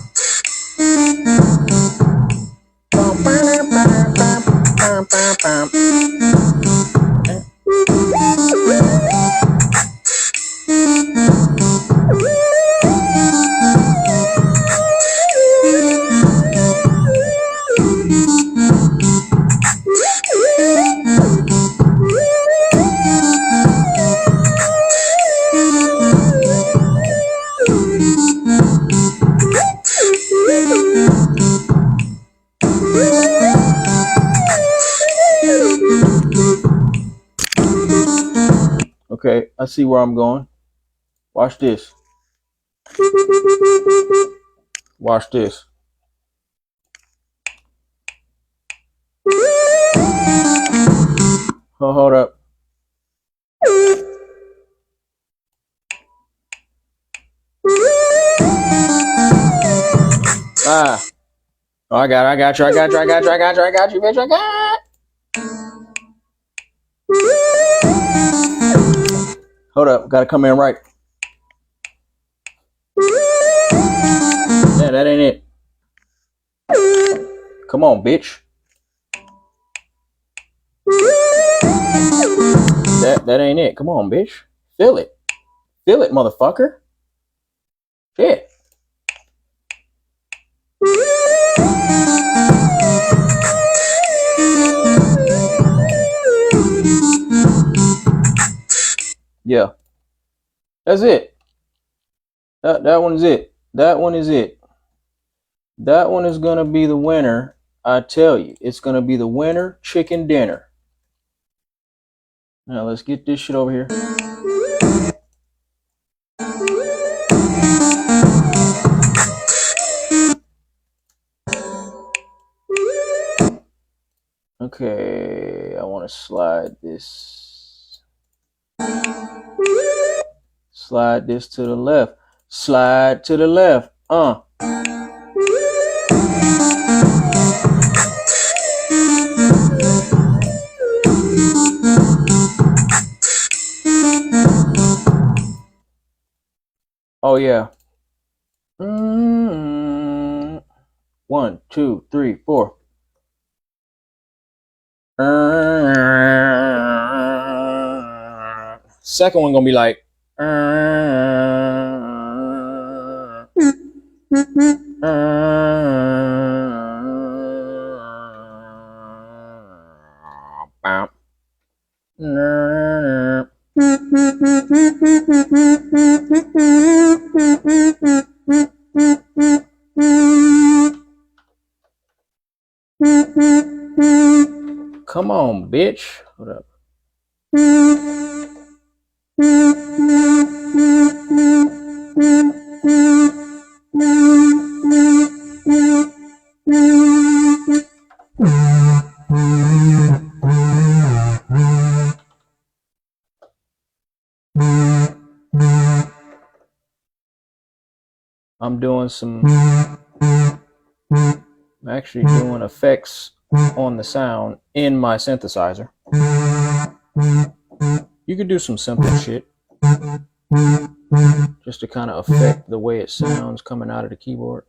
Okay, I see where I'm going. Watch this. Watch this. Oh, hold up. Ah. Oh, I got you, bitch, I got. Hold up, gotta come in right. Yeah, that ain't it. Come on, bitch. That ain't it. Come on, bitch. Feel it. Feel it, motherfucker. Shit. Yeah. That's it. That one is it. That one is it. That one is gonna be the winner. I tell you, it's gonna be the winner chicken dinner. Now let's get this shit over here. Okay, I want to slide this. Slide this to the left. Slide to the left. Oh yeah. 1, 2, 3, 4. Second one gonna be like. Come on, bitch. Hold up. I'm doing some. I'm actually doing effects on the sound in my synthesizer. You could do some simple shit just to kind of affect the way it sounds coming out of the keyboard.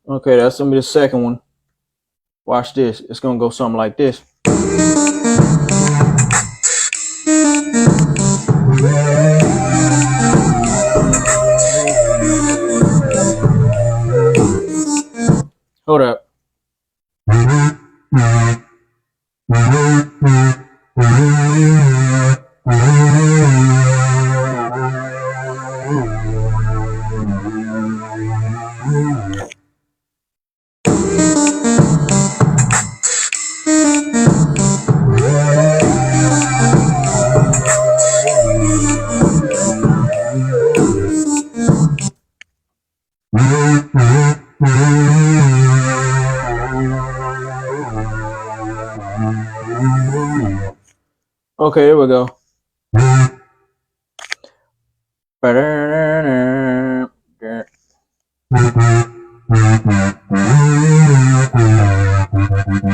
Okay, that's gonna be the second one. Watch this. It's gonna go something like this. Hold up. Okay, here we go.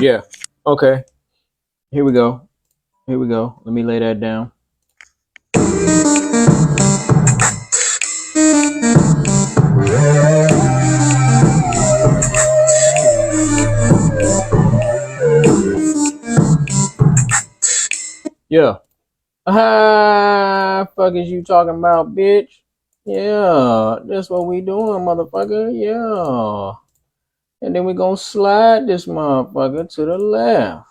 Yeah. Okay. Here we go. Here we go. Let me lay that down. Yeah. Fuck is you talking about, bitch? Yeah, that's what we doing, motherfucker. Yeah. And then we gonna slide this motherfucker to the left.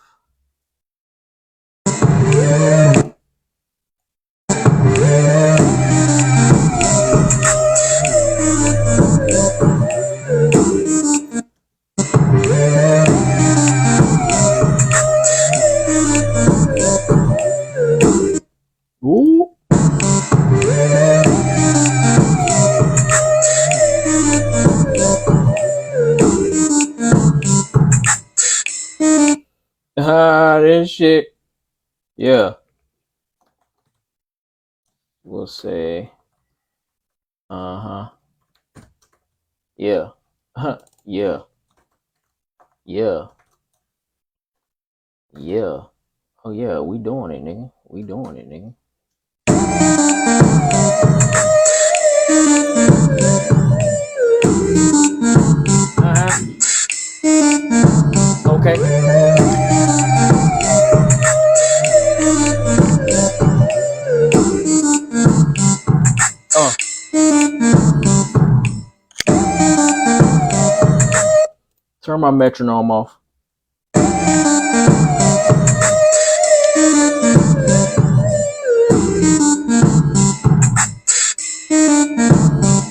Ooh. This shit. Yeah. We'll say. Yeah. Yeah. Yeah. Yeah. Oh yeah, we doing it, nigga. We doing it, nigga. Okay. Turn my metronome off.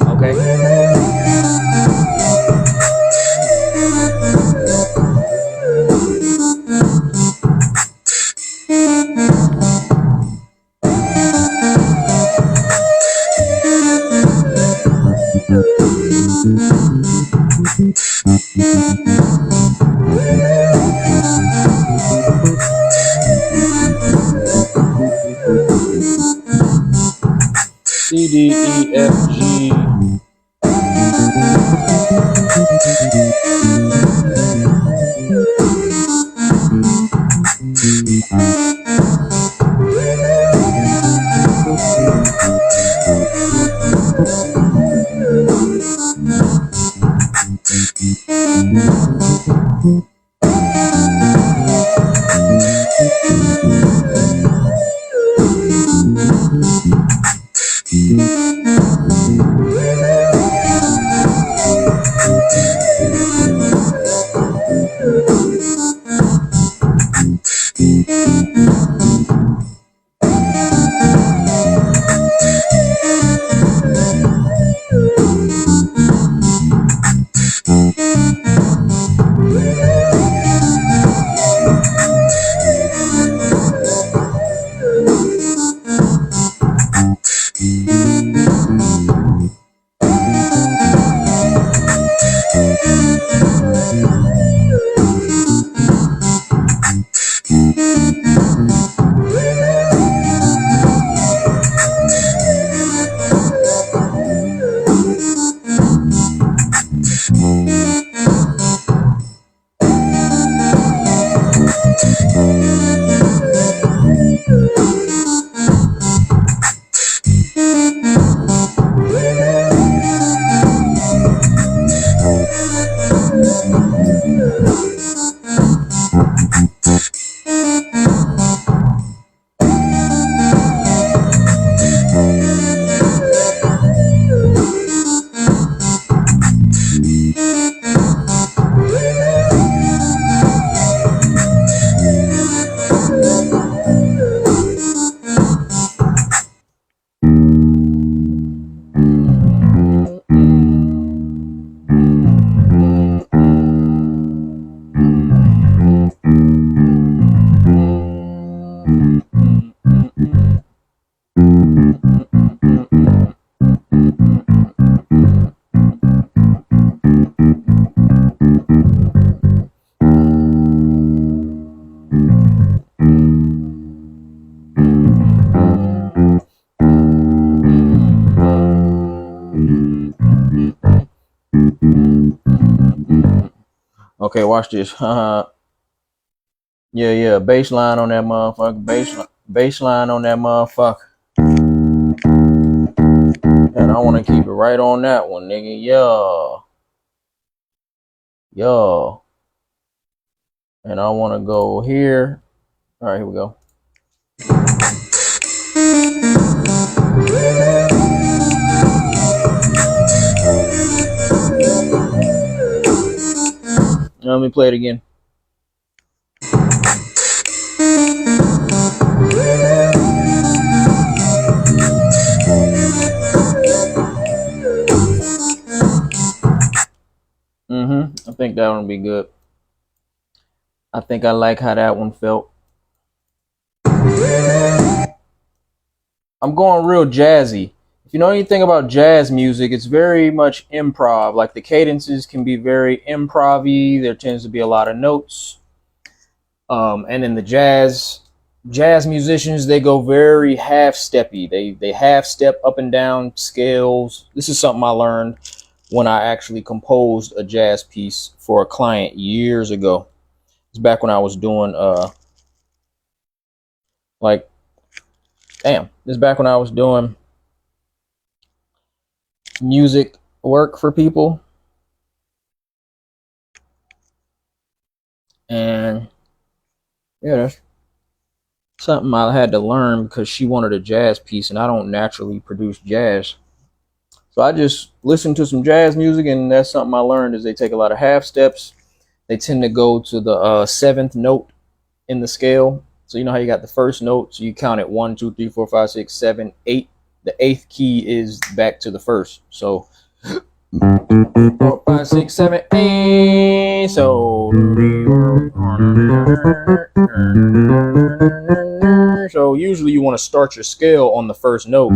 Okay. C, D, E, F, G. Okay, watch this. Yeah. Baseline on that motherfucker. Baseline on that motherfucker. And I want to keep it right on that one, nigga. Yo. And I want to go here. All right, here we go. Let me play it again. I think that one will be good. I think I like how that one felt. I'm going real jazzy. If you know anything about jazz music, it's very much improv. Like the cadences can be very improv-y. There tends to be a lot of notes. And in the jazz musicians, they go very half-steppy. They half-step up and down scales. This is something I learned when I actually composed a jazz piece for a client years ago. It's back when I was doing this is back when I was doing music work for people. And yeah, that's something I had to learn because she wanted a jazz piece and I don't naturally produce jazz. So I just listened to some jazz music, and that's something I learned is they take a lot of half steps. They tend to go to the seventh note in the scale. So you know how you got the first note, so you count it 1, 2, 3, 4, 5, 6, 7, 8. The eighth key is back to the first. So 4, 5, 6, 7, 8. So usually you want to start your scale on the first note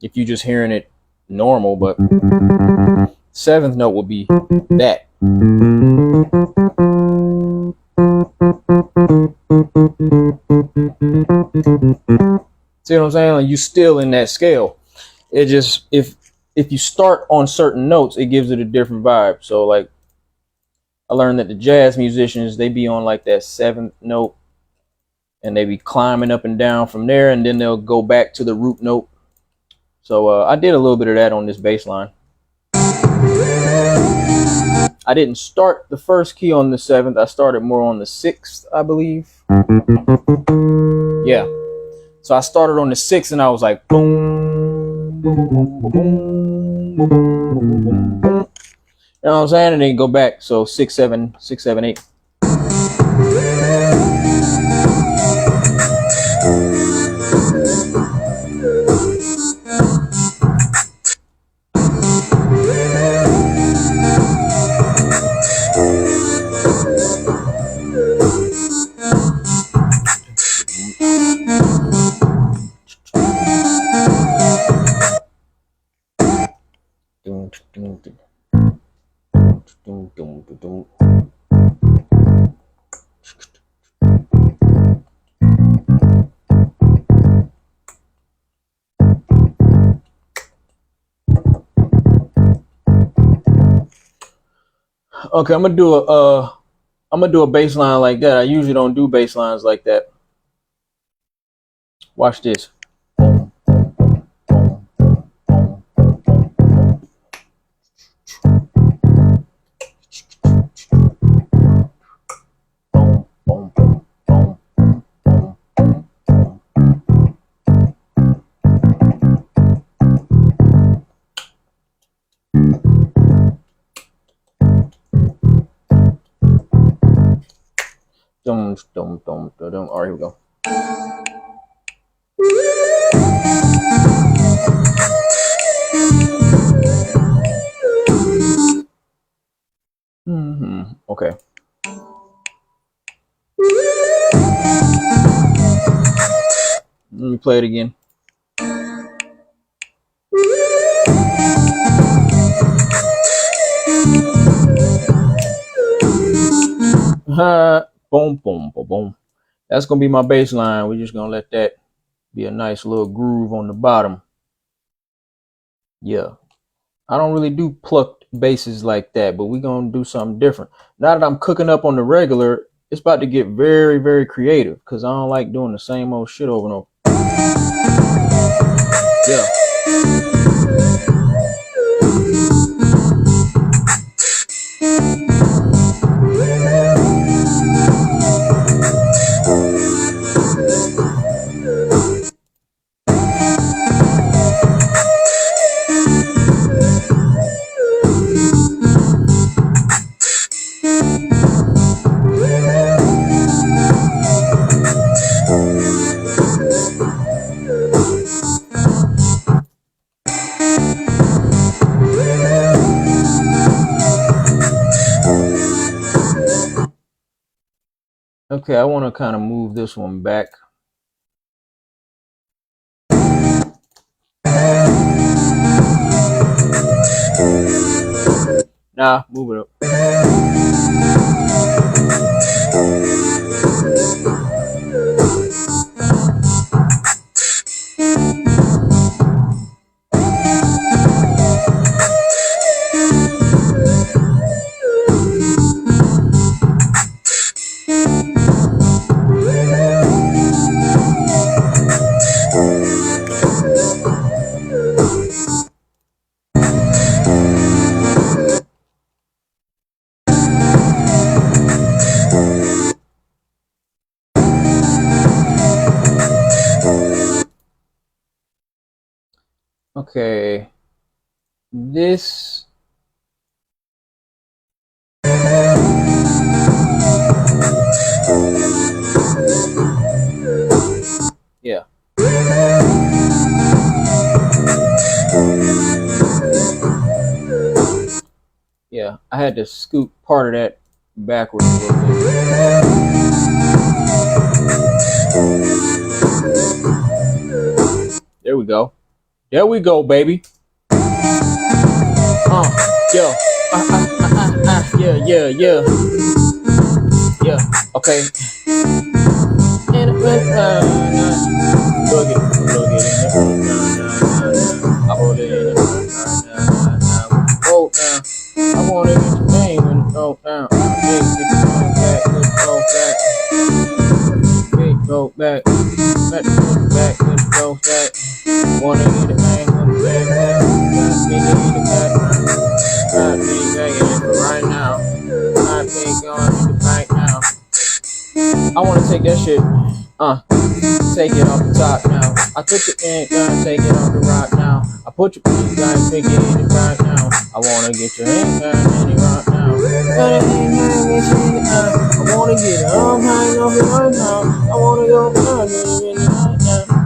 if you're just hearing it normal, but seventh note would be that. See what I'm saying? Like, you still in that scale. It just if you start on certain notes, it gives it a different vibe. So like I learned that the jazz musicians, they be on like that seventh note and they be climbing up and down from there, and then they'll go back to the root note. So I did a little bit of that on this bass line. I didn't start the first key on the seventh. I started more on the sixth, I believe. Yeah. So I started on the sixth and I was like, boom, boom, boom, boom, boom, boom, boom, boom, boom. You know what I'm saying? And then go back. So 6, 7, 6, 7, 8. Okay, I'm gonna do a bass line like that. I usually don't do bass lines like that. Watch this. All right, here we go. Okay. Let me play it again. Boom, boom, boom, boom. That's gonna be my bass line. We're just gonna let that be a nice little groove on the bottom. Yeah. I don't really do plucked basses like that, but we're gonna do something different. Now that I'm cooking up on the regular, it's about to get very, very creative because I don't like doing the same old shit over and over. Yeah. Okay, I want to kind of move this one back. Nah, move it up. Okay, this. Yeah. Yeah, I had to scoot part of that backwards a little bit. There we go. There we go, baby. Yo. Yeah. Yeah. Okay. Plug it in I hold it in oh, now. I wanna get your name when it go down. Big, get your phone back, let it go back. Big, go back. Back, let it go back. Wanna get it bang, wanna bang, back. Get it back. Got me banging it for right now. I think going to the bank now. I wanna take that shit. Take it off the top now. I took the ink, take it off the rock now. I put your pink guy, pick it in it right now. I wanna get your ink in it right now. I wanna get it all hang off it right now. I wanna go down in it right now.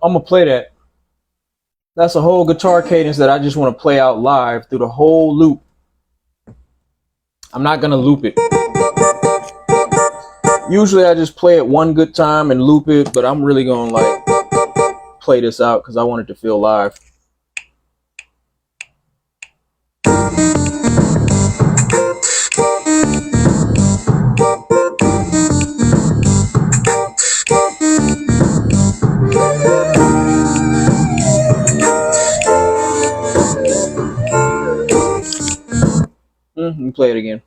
I'm gonna play that. That's a whole guitar cadence that I just want to play out live through the whole loop. I'm not gonna loop it. Usually I just play it one good time and loop it, but I'm really gonna like play this out because I want it to feel live. Let me play it again.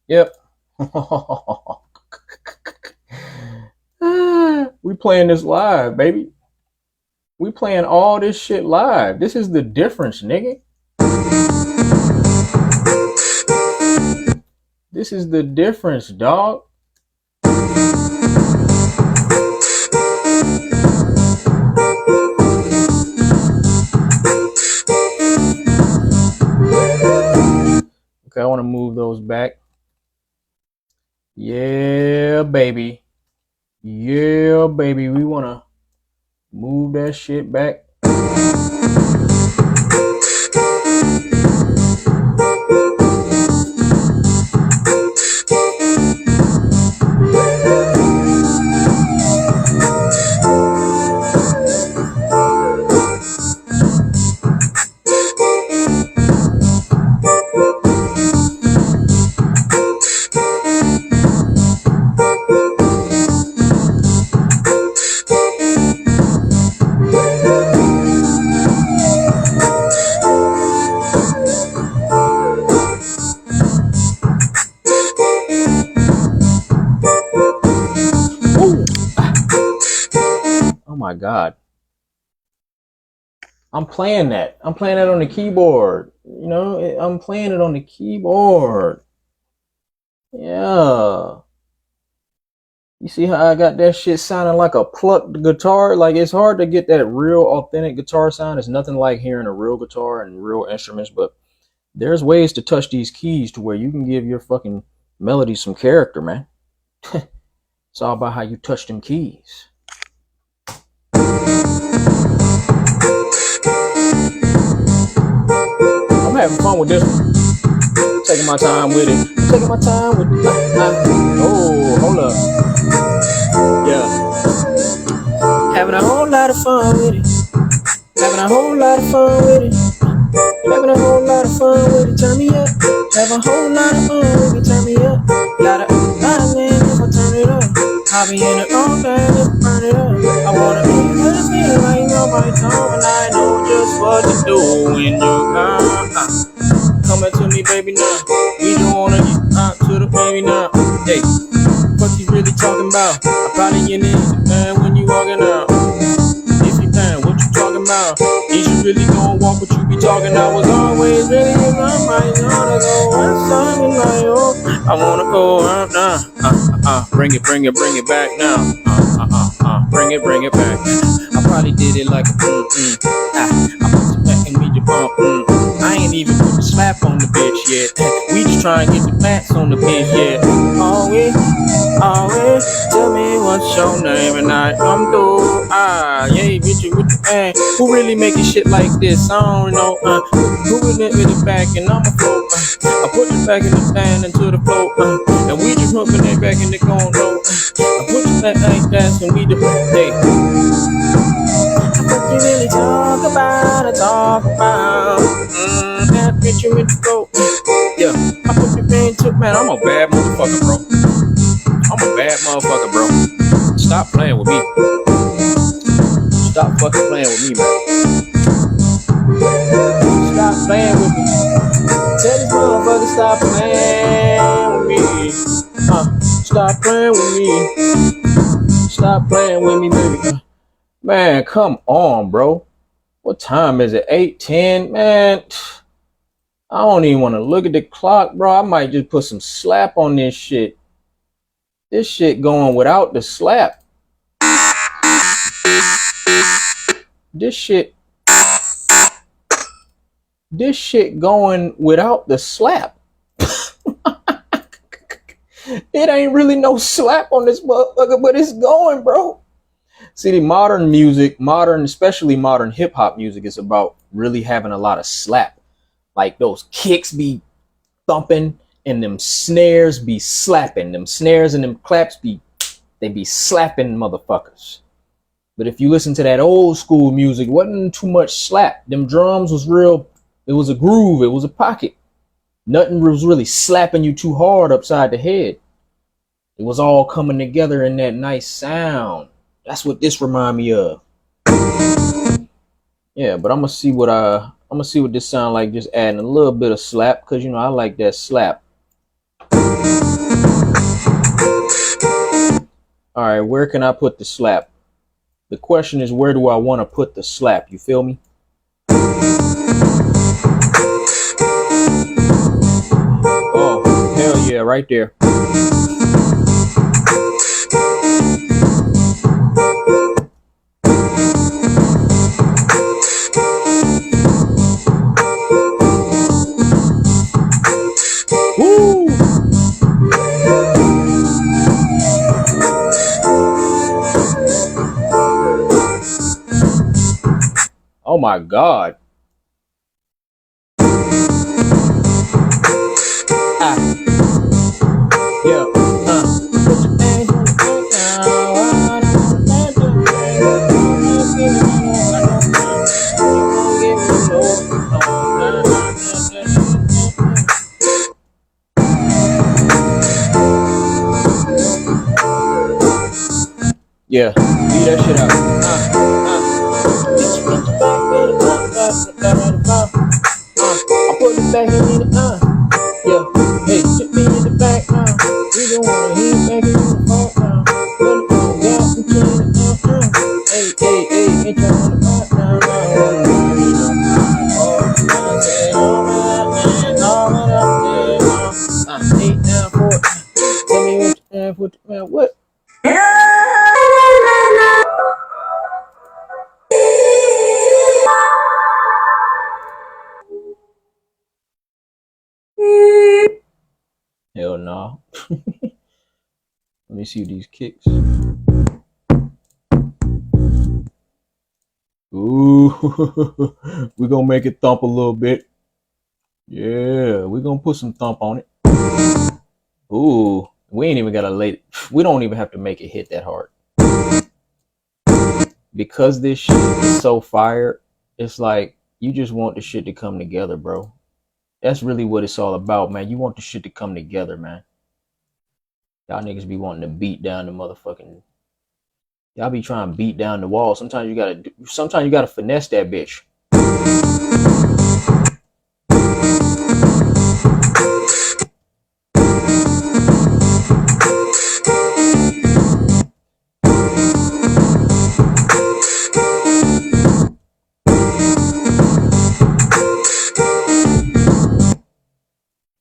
Yep. We playing this live, baby. We playing all this shit live. This is the difference, nigga. This is the difference, dog. Okay, I want to move those back. Yeah, baby. Yeah, baby. We want to move that shit back. Oh my God. I'm playing that. I'm playing that on the keyboard. You know, I'm playing it on the keyboard. Yeah. You see how I got that shit sounding like a plucked guitar? Like, it's hard to get that real authentic guitar sound. It's nothing like hearing a real guitar and real instruments, but there's ways to touch these keys to where you can give your fucking melody some character, man. It's all about how you touch them keys. I'm having fun with this one. Taking my time with it. Taking my time with it. Oh, hold up. Yeah. Having a whole lot of fun with it. Having a whole lot of fun with it. Having a whole lot of fun with it. Turn me up. Have a whole lot of fun with it. Turn me up. Lot of man if I turn it up. I'll be in it all day if I turn it up. I wanna be with me like nobody told, and I know just what to do when you come. Coming to me, baby, now. We don't wanna get out to the baby now. Hey, what you really talking about? I probably in it, man, when you walking out. If you can, what you talking about? Is you really gonna walk what you be talking? I was always really in my mind. I wanna go outside in my own. I wanna go out now. Bring it back now. Bring it back. I probably did it like a I put you back and we just bump. I ain't even put the slap on the bitch yet. We just try and get the pats on the bitch yet. Always, tell me what's your name and I come through. Yeah, bitch, you with the man. Who really making shit like this? I don't know. Who in it with the back and I'm a float. I put the back in the stand into the float. And we just humping that back in the condo. I put the back like that and we the hey. What you really talk about? That bitch you with the float. Yeah, I put the pain took, man. I'm a bad motherfucker, bro. I'm a bad motherfucker, bro. Stop playing with me. Stop fucking playing with me, man. Stop playing with me. Tell this motherfucker stop playing with me. Stop playing with me. Stop playing with me, baby. Man, come on, bro. What time is it? 8:10, man. I don't even want to look at the clock, bro. I might just put some slap on this shit. This shit going without the slap. This shit going without the slap. It ain't really no slap on this motherfucker, but it's going, bro. See, the modern music, especially modern hip hop music, is about really having a lot of slap. Like those kicks be thumping and them snares be slapping. Them snares and them claps be They be slapping motherfuckers. But if you listen to that old school music, wasn't too much slap. Them drums was real. It was a groove. It was a pocket. Nothing was really slapping you too hard upside the head. It was all coming together in that nice sound. That's what this remind me of. Yeah, but I'm gonna see what this sound like. Just adding a little bit of slap, cause you know I like that slap. All right, where can I put the slap? The question is, where do I want to put the slap? You feel me? Oh, hell yeah, right there. Woo! Oh my God. Yeah. Yeah, leave that shit out. I put it back in it. Yeah, hey, sit me in the back. We don't wanna hear back in the front. Let it go down between the hey, ain't trying to back down. Eight down for it. Tell me what you man, what? Hell no. Let me see these kicks. Ooh, we're gonna make it thump a little bit. Yeah, we're gonna put some thump on it. Ooh, we ain't even gotta we don't even have to make it hit that hard. Because this shit is so fire, it's like you just want the shit to come together, bro. That's really what it's all about, man. You want the shit to come together, man. Y'all niggas be wanting to beat down the motherfucking. Y'all be trying to beat down the wall. Sometimes you gotta finesse that bitch.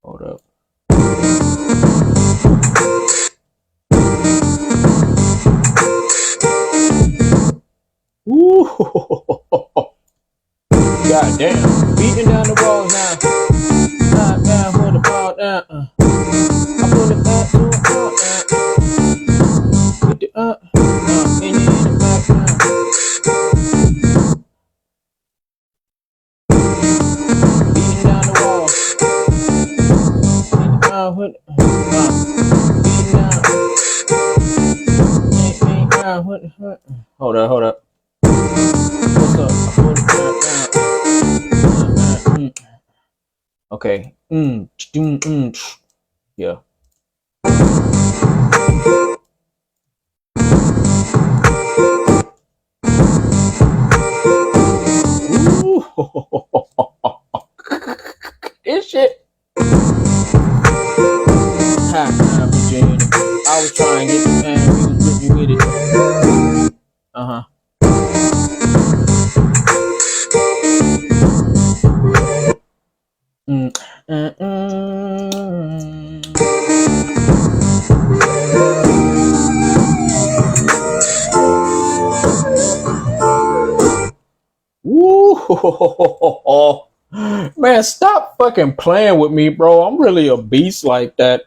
Hold up. Ooh. God damn. Beating down the walls now. Knock down for the ball down. I put it back to the ball down. Get the and in the back down. Beating down the wall. Beating down with beating down. What? Hold up. What's up? I put it back down. Okay. Yeah. This shit. I was trying to get the man who was with me with it. Woo! Man, stop fucking playing with me, bro. I'm really a beast like that.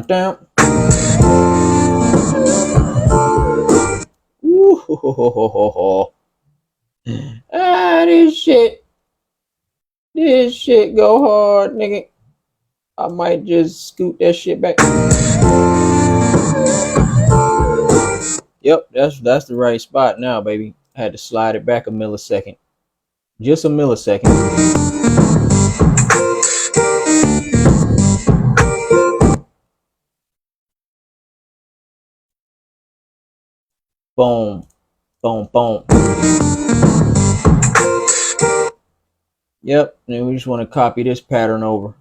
Down. This shit go hard, nigga. I might just scoot that shit back. Yep, that's the right spot now, baby. I had to slide it back a millisecond. Just a millisecond. Boom. Boom, boom. Yep, and then we just want to copy this pattern over.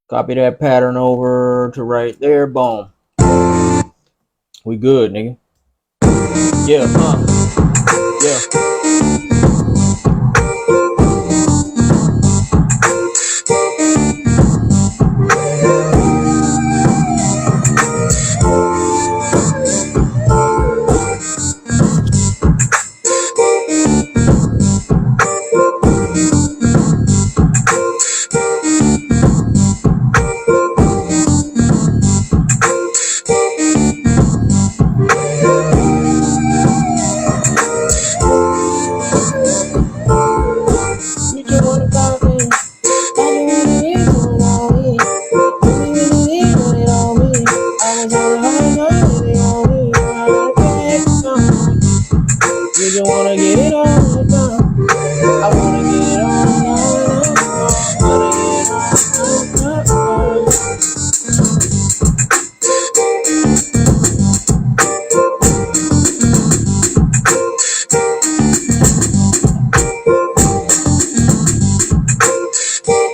Copy that pattern over to right there. Boom. We good, nigga. Yeah, yeah.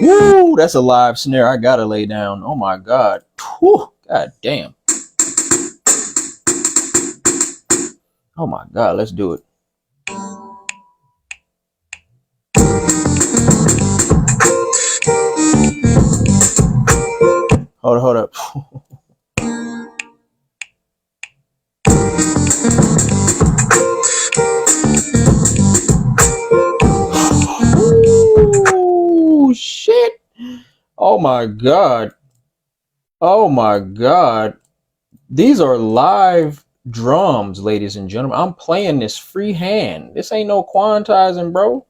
Woo, that's a live snare. I gotta lay down. Oh my god. Whew, god damn. Oh my god, let's do it. Hold up. Ooh, shit. Oh my god. Oh my god. These are live drums, ladies and gentlemen. I'm playing this freehand. This ain't no quantizing, bro.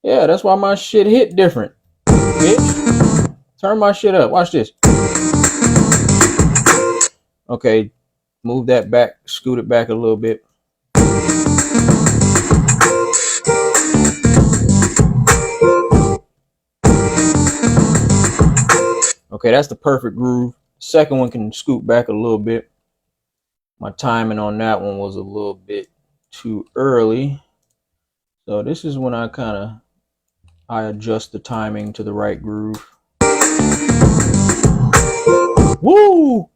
Yeah, that's why my shit hit different. Bitch. Turn my shit up. Watch this. Okay, move that back, scoot it back a little bit. Okay, that's the perfect groove. Second one can scoot back a little bit. My timing on that one was a little bit too early. So this is when I adjust the timing to the right groove. Woo!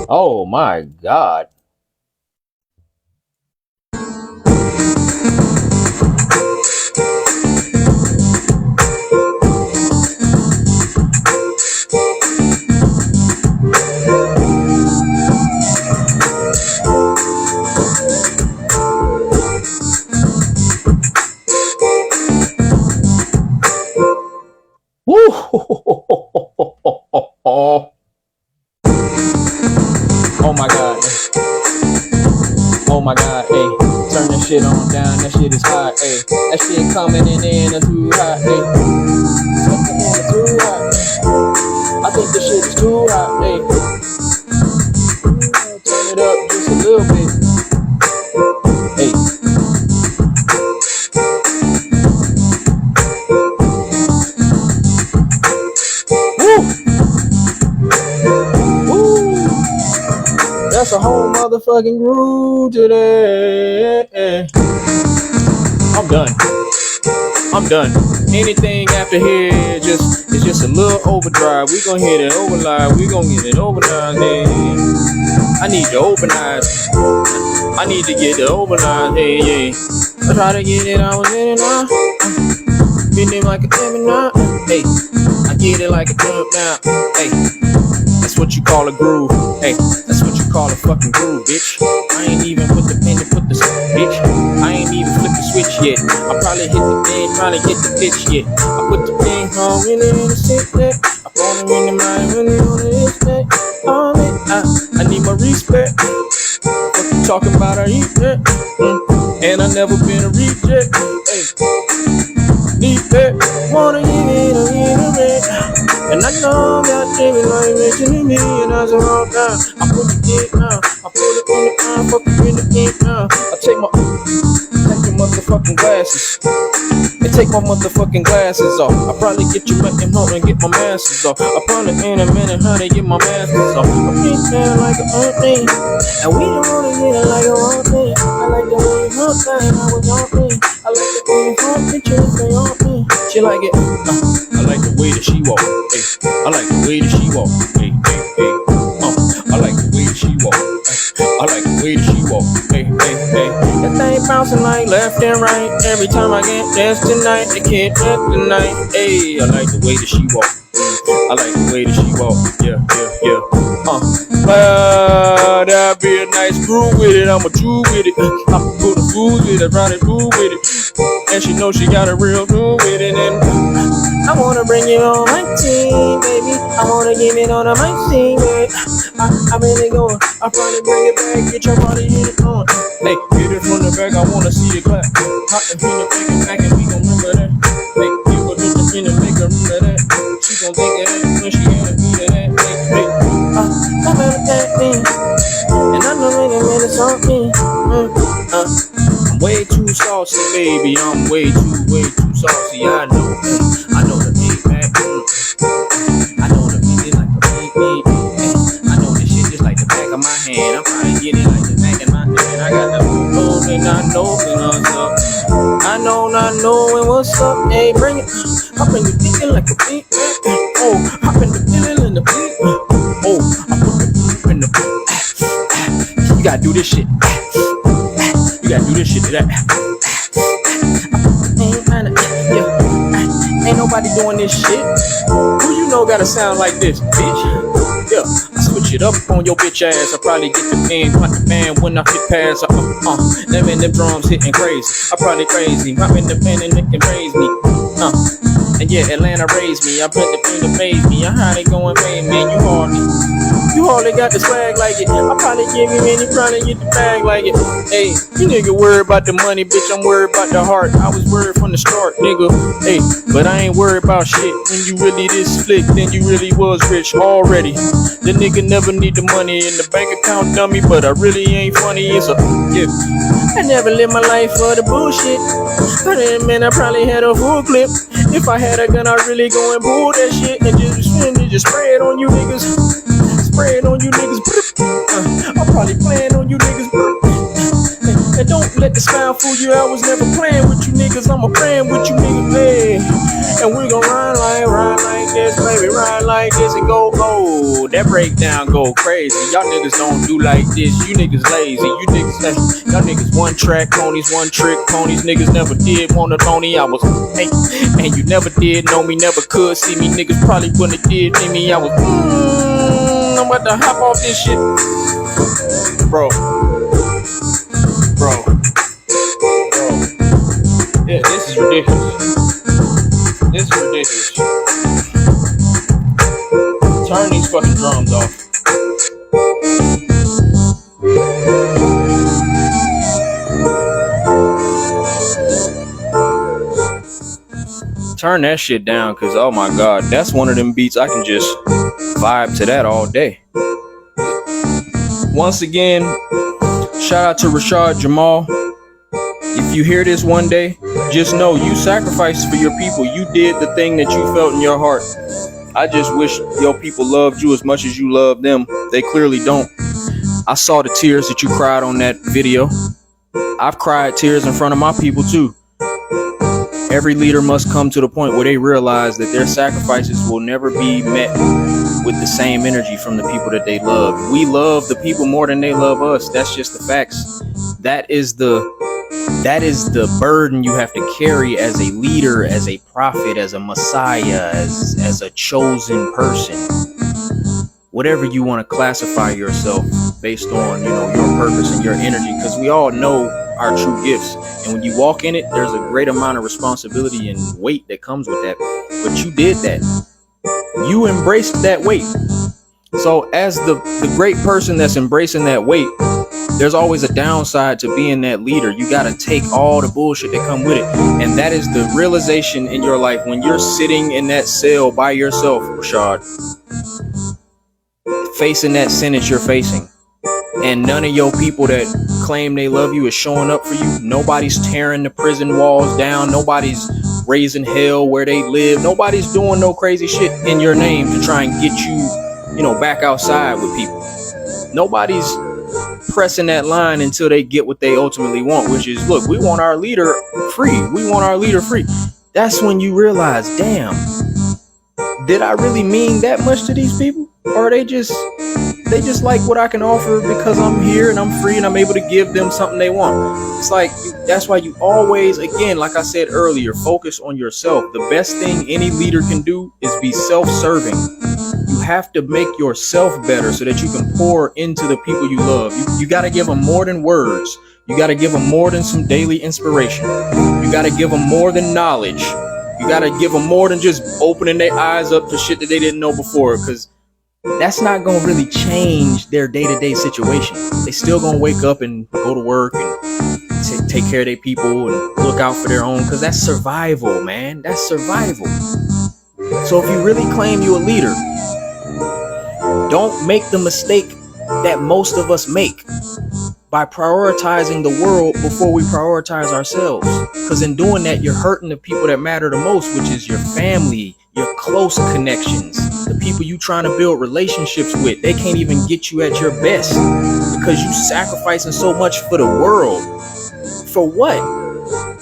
Oh my god. Woo! Oh my god. Oh my god, hey. Turn that shit on down, that shit is hot, hey. That shit coming in too hot, hey. Too hot. I think this shit is too hot, hey. Turn it up just a little bit. Hey. That's a whole motherfucking groove today. I'm done. Anything after here is just a little overdrive. We gon' hit it overlive. We gon' get it overnight. Hey. I need to overnight. I need to get the overnight. Hey, yeah. I try to get it. I was in and out. Been there like a Gemini. Hey. I get it like a drum now. Hey, that's what you call a groove. Hey, that's what you call a fucking groove, bitch. I ain't even put the pen to put the bitch. I ain't even flipped the switch yet. I probably hit the thing, trying to get the pitch yet. I put the thing home, really in the sit there. I phone her in the mind, really on the internet. Oh man, I need my respect. What you talking about? I eat that. And I never been a reject. Hey, need that. Wanna give it a little bit. And I know that they be like mentioning me, and that's a wrong time. I put the dick now, I put it in the eye, fuck it in the ink now. I take your motherfucking glasses. And take my motherfucking glasses off. I probably get you back home and get my masters off. I probably in a minute how to get my masters off. I think man like a own thing. And we don't wanna get it like a wrong thing. I like the way you hump that and I was on me. I like the way you hump pictures they on me. She like it. I like the way that she walk. Hey, I like the way that she walk. Hey, hey, hey. I like the way that she walk. I like the way that she walk. Hey, hey, hey. That thing bouncing like left and right. Every time I get dance tonight, they can't dance tonight. Hey, I like the way that she walk. I like the way that she walk. Yeah, yeah, yeah. That'd be a nice groove with it. I'm a Jew with it. I'm put a food with it, run it through with it. And she knows she got a real groove with it. And I wanna bring you on my team, baby. I wanna give it on my team, baby. I really going. I probably bring it back, get your body in it on. Hey, get it from the back, I wanna see it clap. Hot and feel it, make it back, and we gon' remember that. Hey, you go do the thing and make her remember that. She gon' think of that when she had a beat of that. Hey, I'm out of that thing, and I know in a minute something. I'm way too saucy, baby. I'm way too saucy. I know the big back. I know the beat like a big. I know this shit just like the back of my hand. I'm trying to get it like the back of my hand. I got the moves and I know what's up. I know not knowing what's up. Hey, bring it. I bring the thinking like a big. Oh, hop in the feeling in the beat. Oh, I put the beat in the beat. You gotta do this shit. You gotta do this shit to that. Ain't nobody doing this shit. Who you know gotta sound like this, bitch? Yeah, I switch it up on your bitch ass. I probably get the pen, put the band when I hit pass. Them and them drums hitting crazy. I probably crazy. Pop in the pen and it can raise me. And yeah, Atlanta raised me. I put the pen to phase me. How they going, man? You hardly got the swag like it. I probably give you any, probably get the bag like it. Hey, you nigga worried about the money, bitch. I'm worried about the heart. I was worried from the start, nigga. Hey, but I ain't worried about shit. When you really this slick, then you really was rich already. The nigga never need the money in the bank account, dummy. But I really ain't funny. It's a gift. I never lived my life for the bullshit. But man, I probably had a full clip. If I had a gun, I'd really go and pull that shit and just spray it on you niggas. Spray it on you niggas. I'm probably playing on you niggas. And don't let the smile fool you. I was never playing with you niggas. I'm a praying with you niggas, hey. And we gon' ride like this, baby. Ride like this and go. That breakdown go crazy. Y'all niggas don't do like this. You niggas lazy. Y'all niggas one track ponies, one trick ponies. Niggas never did want a pony. I was, hey, and you never did know me, never could see me. Niggas probably wouldn't have did me. I was, I'm about to hop off this shit, bro. Yeah, this is ridiculous. Turn these fucking drums off. Turn that shit down, cause oh my god, that's one of them beats I can just vibe to that all day. Once again, shout out to Rashad, Jamal. If you hear this one day, just know you sacrificed for your people. You did the thing that you felt in your heart. I just wish your people loved you as much as you love them. They clearly don't. I saw the tears that you cried on that video. I've cried tears in front of my people too. Every leader must come to the point where they realize that their sacrifices will never be met with the same energy from the people that they love. We love the people more than they love us. That's just the facts. That is the That is the burden you have to carry as a leader, as a prophet, as a messiah, as a chosen person. Whatever you want to classify yourself based on, your purpose and your energy, because we all know our true gifts. And when you walk in it, there's a great amount of responsibility and weight that comes with that. But you did that. You embraced that weight. So as the great person that's embracing that weight, there's always a downside to being that leader. You got to take all the bullshit that come with it. And that is the realization in your life when you're sitting in that cell by yourself, Rashad, facing that sentence you're facing. And none of your people that claim they love you is showing up for you. Nobody's tearing the prison walls down. Nobody's raising hell where they live. Nobody's doing no crazy shit in your name to try and get you, back outside with people. Nobody's pressing that line until they get what they ultimately want, which is, look, we want our leader free. We want our leader free. That's when you realize, damn, did I really mean that much to these people? Or are they just like what I can offer because I'm here and I'm free and I'm able to give them something they want? It's like, that's why you always, again, like I said earlier, focus on yourself. The best thing any leader can do is be self-serving. You have to make yourself better so that you can pour into the people you love. You got to give them more than words. You got to give them more than some daily inspiration. You got to give them more than knowledge. You got to give them more than just opening their eyes up to shit that they didn't know before, because that's not going to really change their day-to-day situation. They still going to wake up and go to work and take care of their people and look out for their own, because that's survival, man. That's survival. So if you really claim you're a leader, don't make the mistake that most of us make by prioritizing the world before we prioritize ourselves. Because in doing that, you're hurting the people that matter the most, which is your family, your close connections, the people you trying to build relationships with. They can't even get you at your best because you sacrificing so much for the world. For what?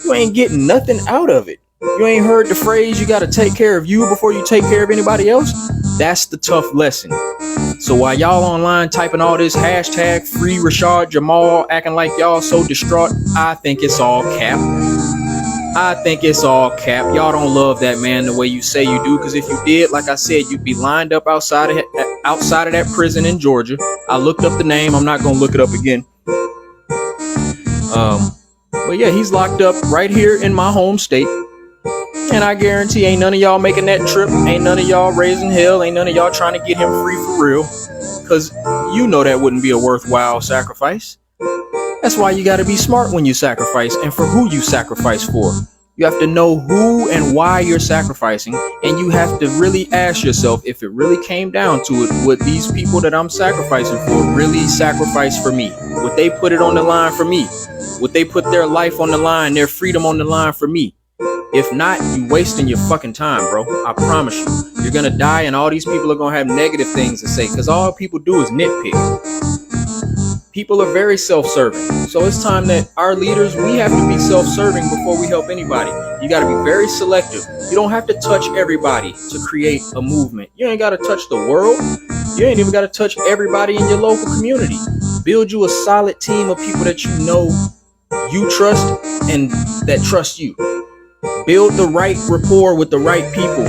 You ain't getting nothing out of it. You ain't heard the phrase, you got to take care of you before you take care of anybody else? That's the tough lesson. So while y'all online typing all this hashtag free Rashad, Jamal, acting like y'all so distraught, I think it's all cap. I think it's all cap. Y'all don't love that man the way you say you do, because if you did, like I said, you'd be lined up outside of that prison in Georgia. I looked up the name. I'm not going to look it up again. But yeah, he's locked up right here in my home state. And I guarantee ain't none of y'all making that trip. Ain't none of y'all raising hell. Ain't none of y'all trying to get him free for real. Because that wouldn't be a worthwhile sacrifice. That's why you got to be smart when you sacrifice and for who you sacrifice for. You have to know who and why you're sacrificing. And you have to really ask yourself, if it really came down to it, would these people that I'm sacrificing for really sacrifice for me? Would they put it on the line for me? Would they put their life on the line, their freedom on the line for me? If not, you wasting your fucking time, bro. I promise you. You're gonna die and all these people are gonna have negative things to say, because all people do is nitpick. People are very self-serving. So it's time that our leaders, we have to be self-serving before we help anybody. You gotta be very selective. You don't have to touch everybody to create a movement. You ain't gotta touch the world. You ain't even gotta touch everybody in your local community. Build you a solid team of people that you trust and that trust you. Build the right rapport with the right people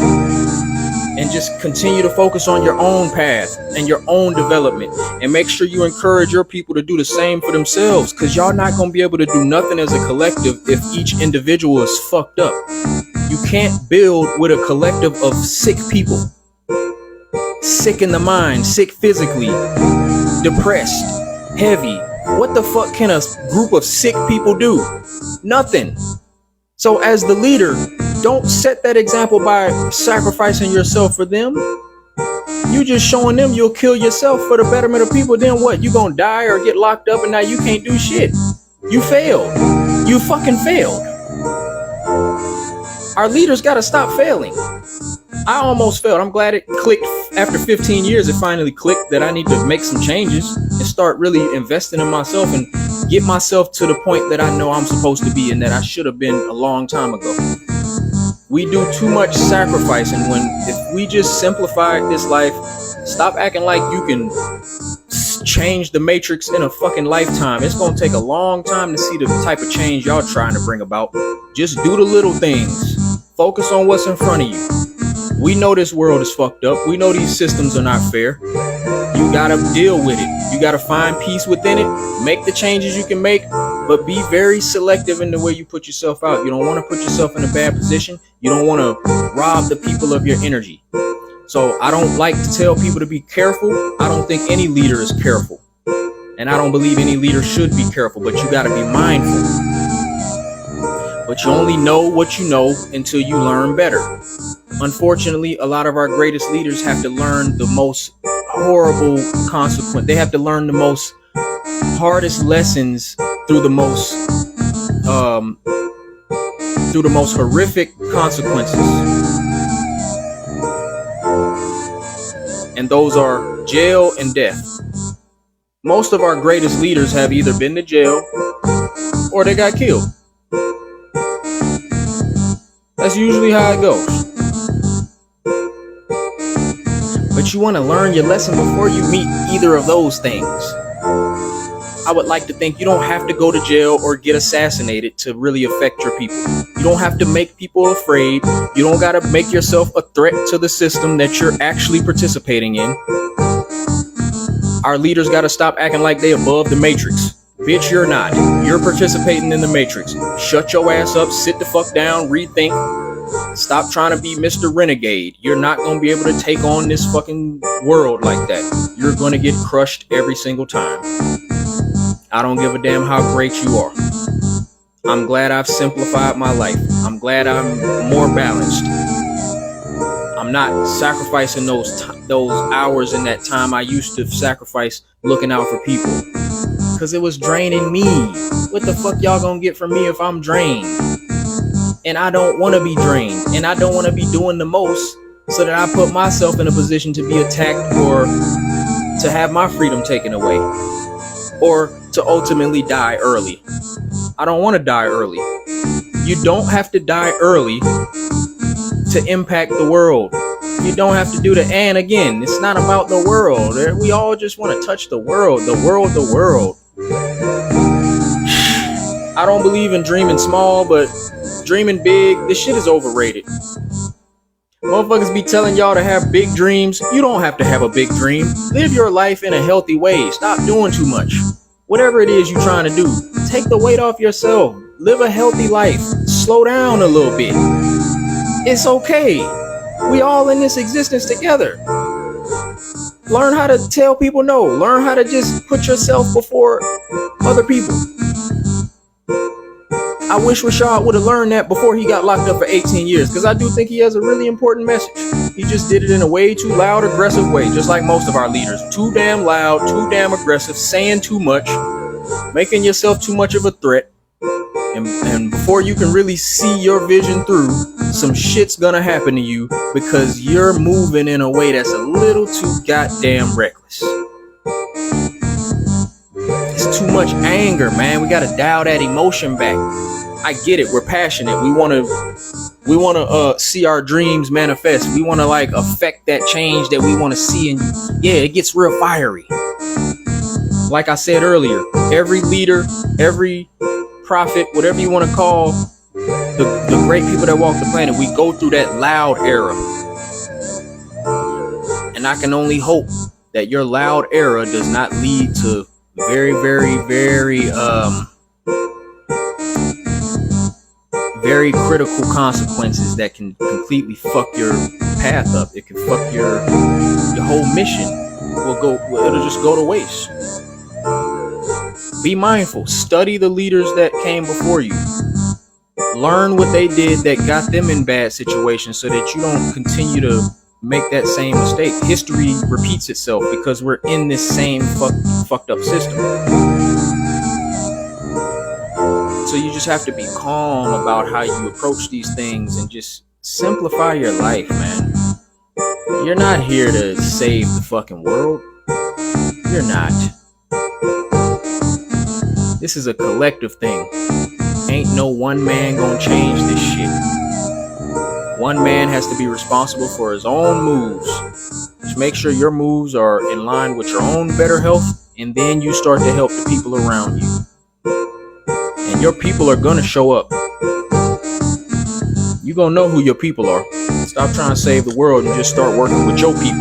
and just continue to focus on your own path and your own development, and make sure you encourage your people to do the same for themselves, because y'all not going to be able to do nothing as a collective if each individual is fucked up. You can't build with a collective of sick people. Sick in the mind, sick physically, depressed, heavy. What the fuck can a group of sick people do? Nothing. So as the leader, don't set that example by sacrificing yourself for them. You just showing them you'll kill yourself for the betterment of people. Then what? You gonna die or get locked up and now you can't do shit. You failed. You fucking failed. Our leaders gotta stop failing. I almost failed. I'm glad it clicked. After 15 years, it finally clicked that I need to make some changes and start really investing in myself and get myself to the point that I know I'm supposed to be and that I should have been a long time ago. We do too much sacrificing if we just simplified this life, stop acting like you can change the matrix in a fucking lifetime. It's gonna take a long time to see the type of change y'all trying to bring about. Just do the little things. Focus on what's in front of you. We know this world is fucked up. We know these systems are not fair. You gotta deal with it. You gotta find peace within it. Make the changes you can make, but be very selective in the way you put yourself out. You don't want to put yourself in a bad position. You don't want to rob the people of your energy. So I don't like to tell people to be careful. I don't think any leader is careful. And I don't believe any leader should be careful, but you got to be mindful. But you only know what you know until you learn better. Unfortunately, a lot of our greatest leaders have to learn the most horrible consequence. They have to learn the most hardest lessons through the most horrific consequences. And those are jail and death. Most of our greatest leaders have either been to jail or they got killed. That's usually how it goes. But you want to learn your lesson before you meet either of those things. I would like to think you don't have to go to jail or get assassinated to really affect your people. You don't have to make people afraid. You don't got to make yourself a threat to the system that you're actually participating in. Our leaders got to stop acting like they above the matrix. Bitch, you're not. You're participating in the matrix. Shut your ass up, sit the fuck down, rethink. Stop trying to be Mr. Renegade. You're not going to be able to take on this fucking world like that. You're going to get crushed every single time. I don't give a damn how great you are. I'm glad I've simplified my life. I'm glad I'm more balanced. I'm not sacrificing those hours in that time I used to sacrifice looking out for people. Because it was draining me. What the fuck y'all gonna get from me if I'm drained? And I don't want to be drained. And I don't want to be doing the most so that I put myself in a position to be attacked or to have my freedom taken away. Or to ultimately die early. I don't want to die early. You don't have to die early to impact the world. You don't have to do that. And again, it's not about the world. We all just want to touch the world. The world. I don't believe in dreaming small, but dreaming big, this shit is overrated. Motherfuckers be telling y'all to have big dreams. You don't have to have a big dream. Live your life in a healthy way. Stop doing too much. Whatever it is you're trying to do, take the weight off yourself. Live a healthy life. Slow down a little bit. It's okay. We all in this existence together. Learn how to tell people no. Learn how to just put yourself before other people. I wish Rashad would have learned that before he got locked up for 18 years, because I do think he has a really important message. He just did it in a way too loud, aggressive way, just like most of our leaders. Too damn loud, too damn aggressive, saying too much, making yourself too much of a threat. And before you can really see your vision through, some shit's gonna happen to you because you're moving in a way that's a little too goddamn reckless. It's too much anger, man. We gotta dial that emotion back. I get it. We're passionate. We want to see our dreams manifest. We want to like affect that change that we want to see. And yeah, it gets real fiery. Like I said earlier, every leader, every prophet, whatever you want to call the great people that walk the planet, we go through that loud era. And I can only hope that your loud era does not lead to very, very, very critical consequences that can completely fuck your path up. It can fuck your whole mission. It'll just go to waste. Be mindful. Study the leaders that came before you. Learn what they did that got them in bad situations so that you don't continue to make that same mistake. History repeats itself because we're in this same fucked up system. So you just have to be calm about how you approach these things and just simplify your life, man. You're not here to save the fucking world. You're not. This is a collective thing. Ain't no one man gonna change this shit. One man has to be responsible for his own moves. Just make sure your moves are in line with your own better health And then you start to help the people around you. And your people are gonna show up. You're gonna know who your people are. Stop trying to save the world and just start working with your people.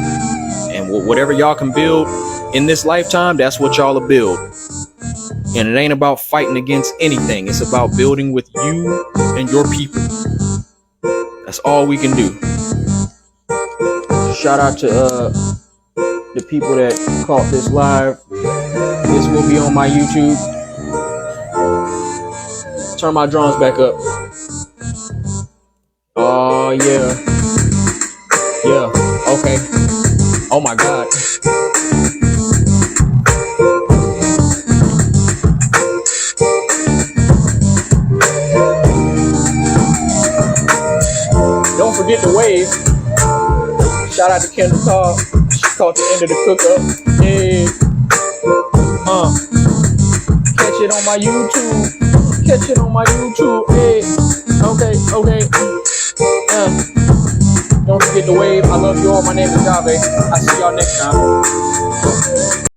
And whatever y'all can build in this lifetime, that's what y'all will build. And it ain't about fighting against anything. It's about building with you and your people. That's all we can do. Shout out to the people that caught this live. This will be on my YouTube. Turn my drums back up. Oh, yeah. Yeah, okay. Oh my God. Don't forget the wave. Shout out to Kendall Cobb. She caught the end of the COOKUP. Hey. Catch it on my YouTube. Catch it on my YouTube. Hey. Okay. Don't forget the wave. I love you all. My name is Jave. I'll see y'all next time.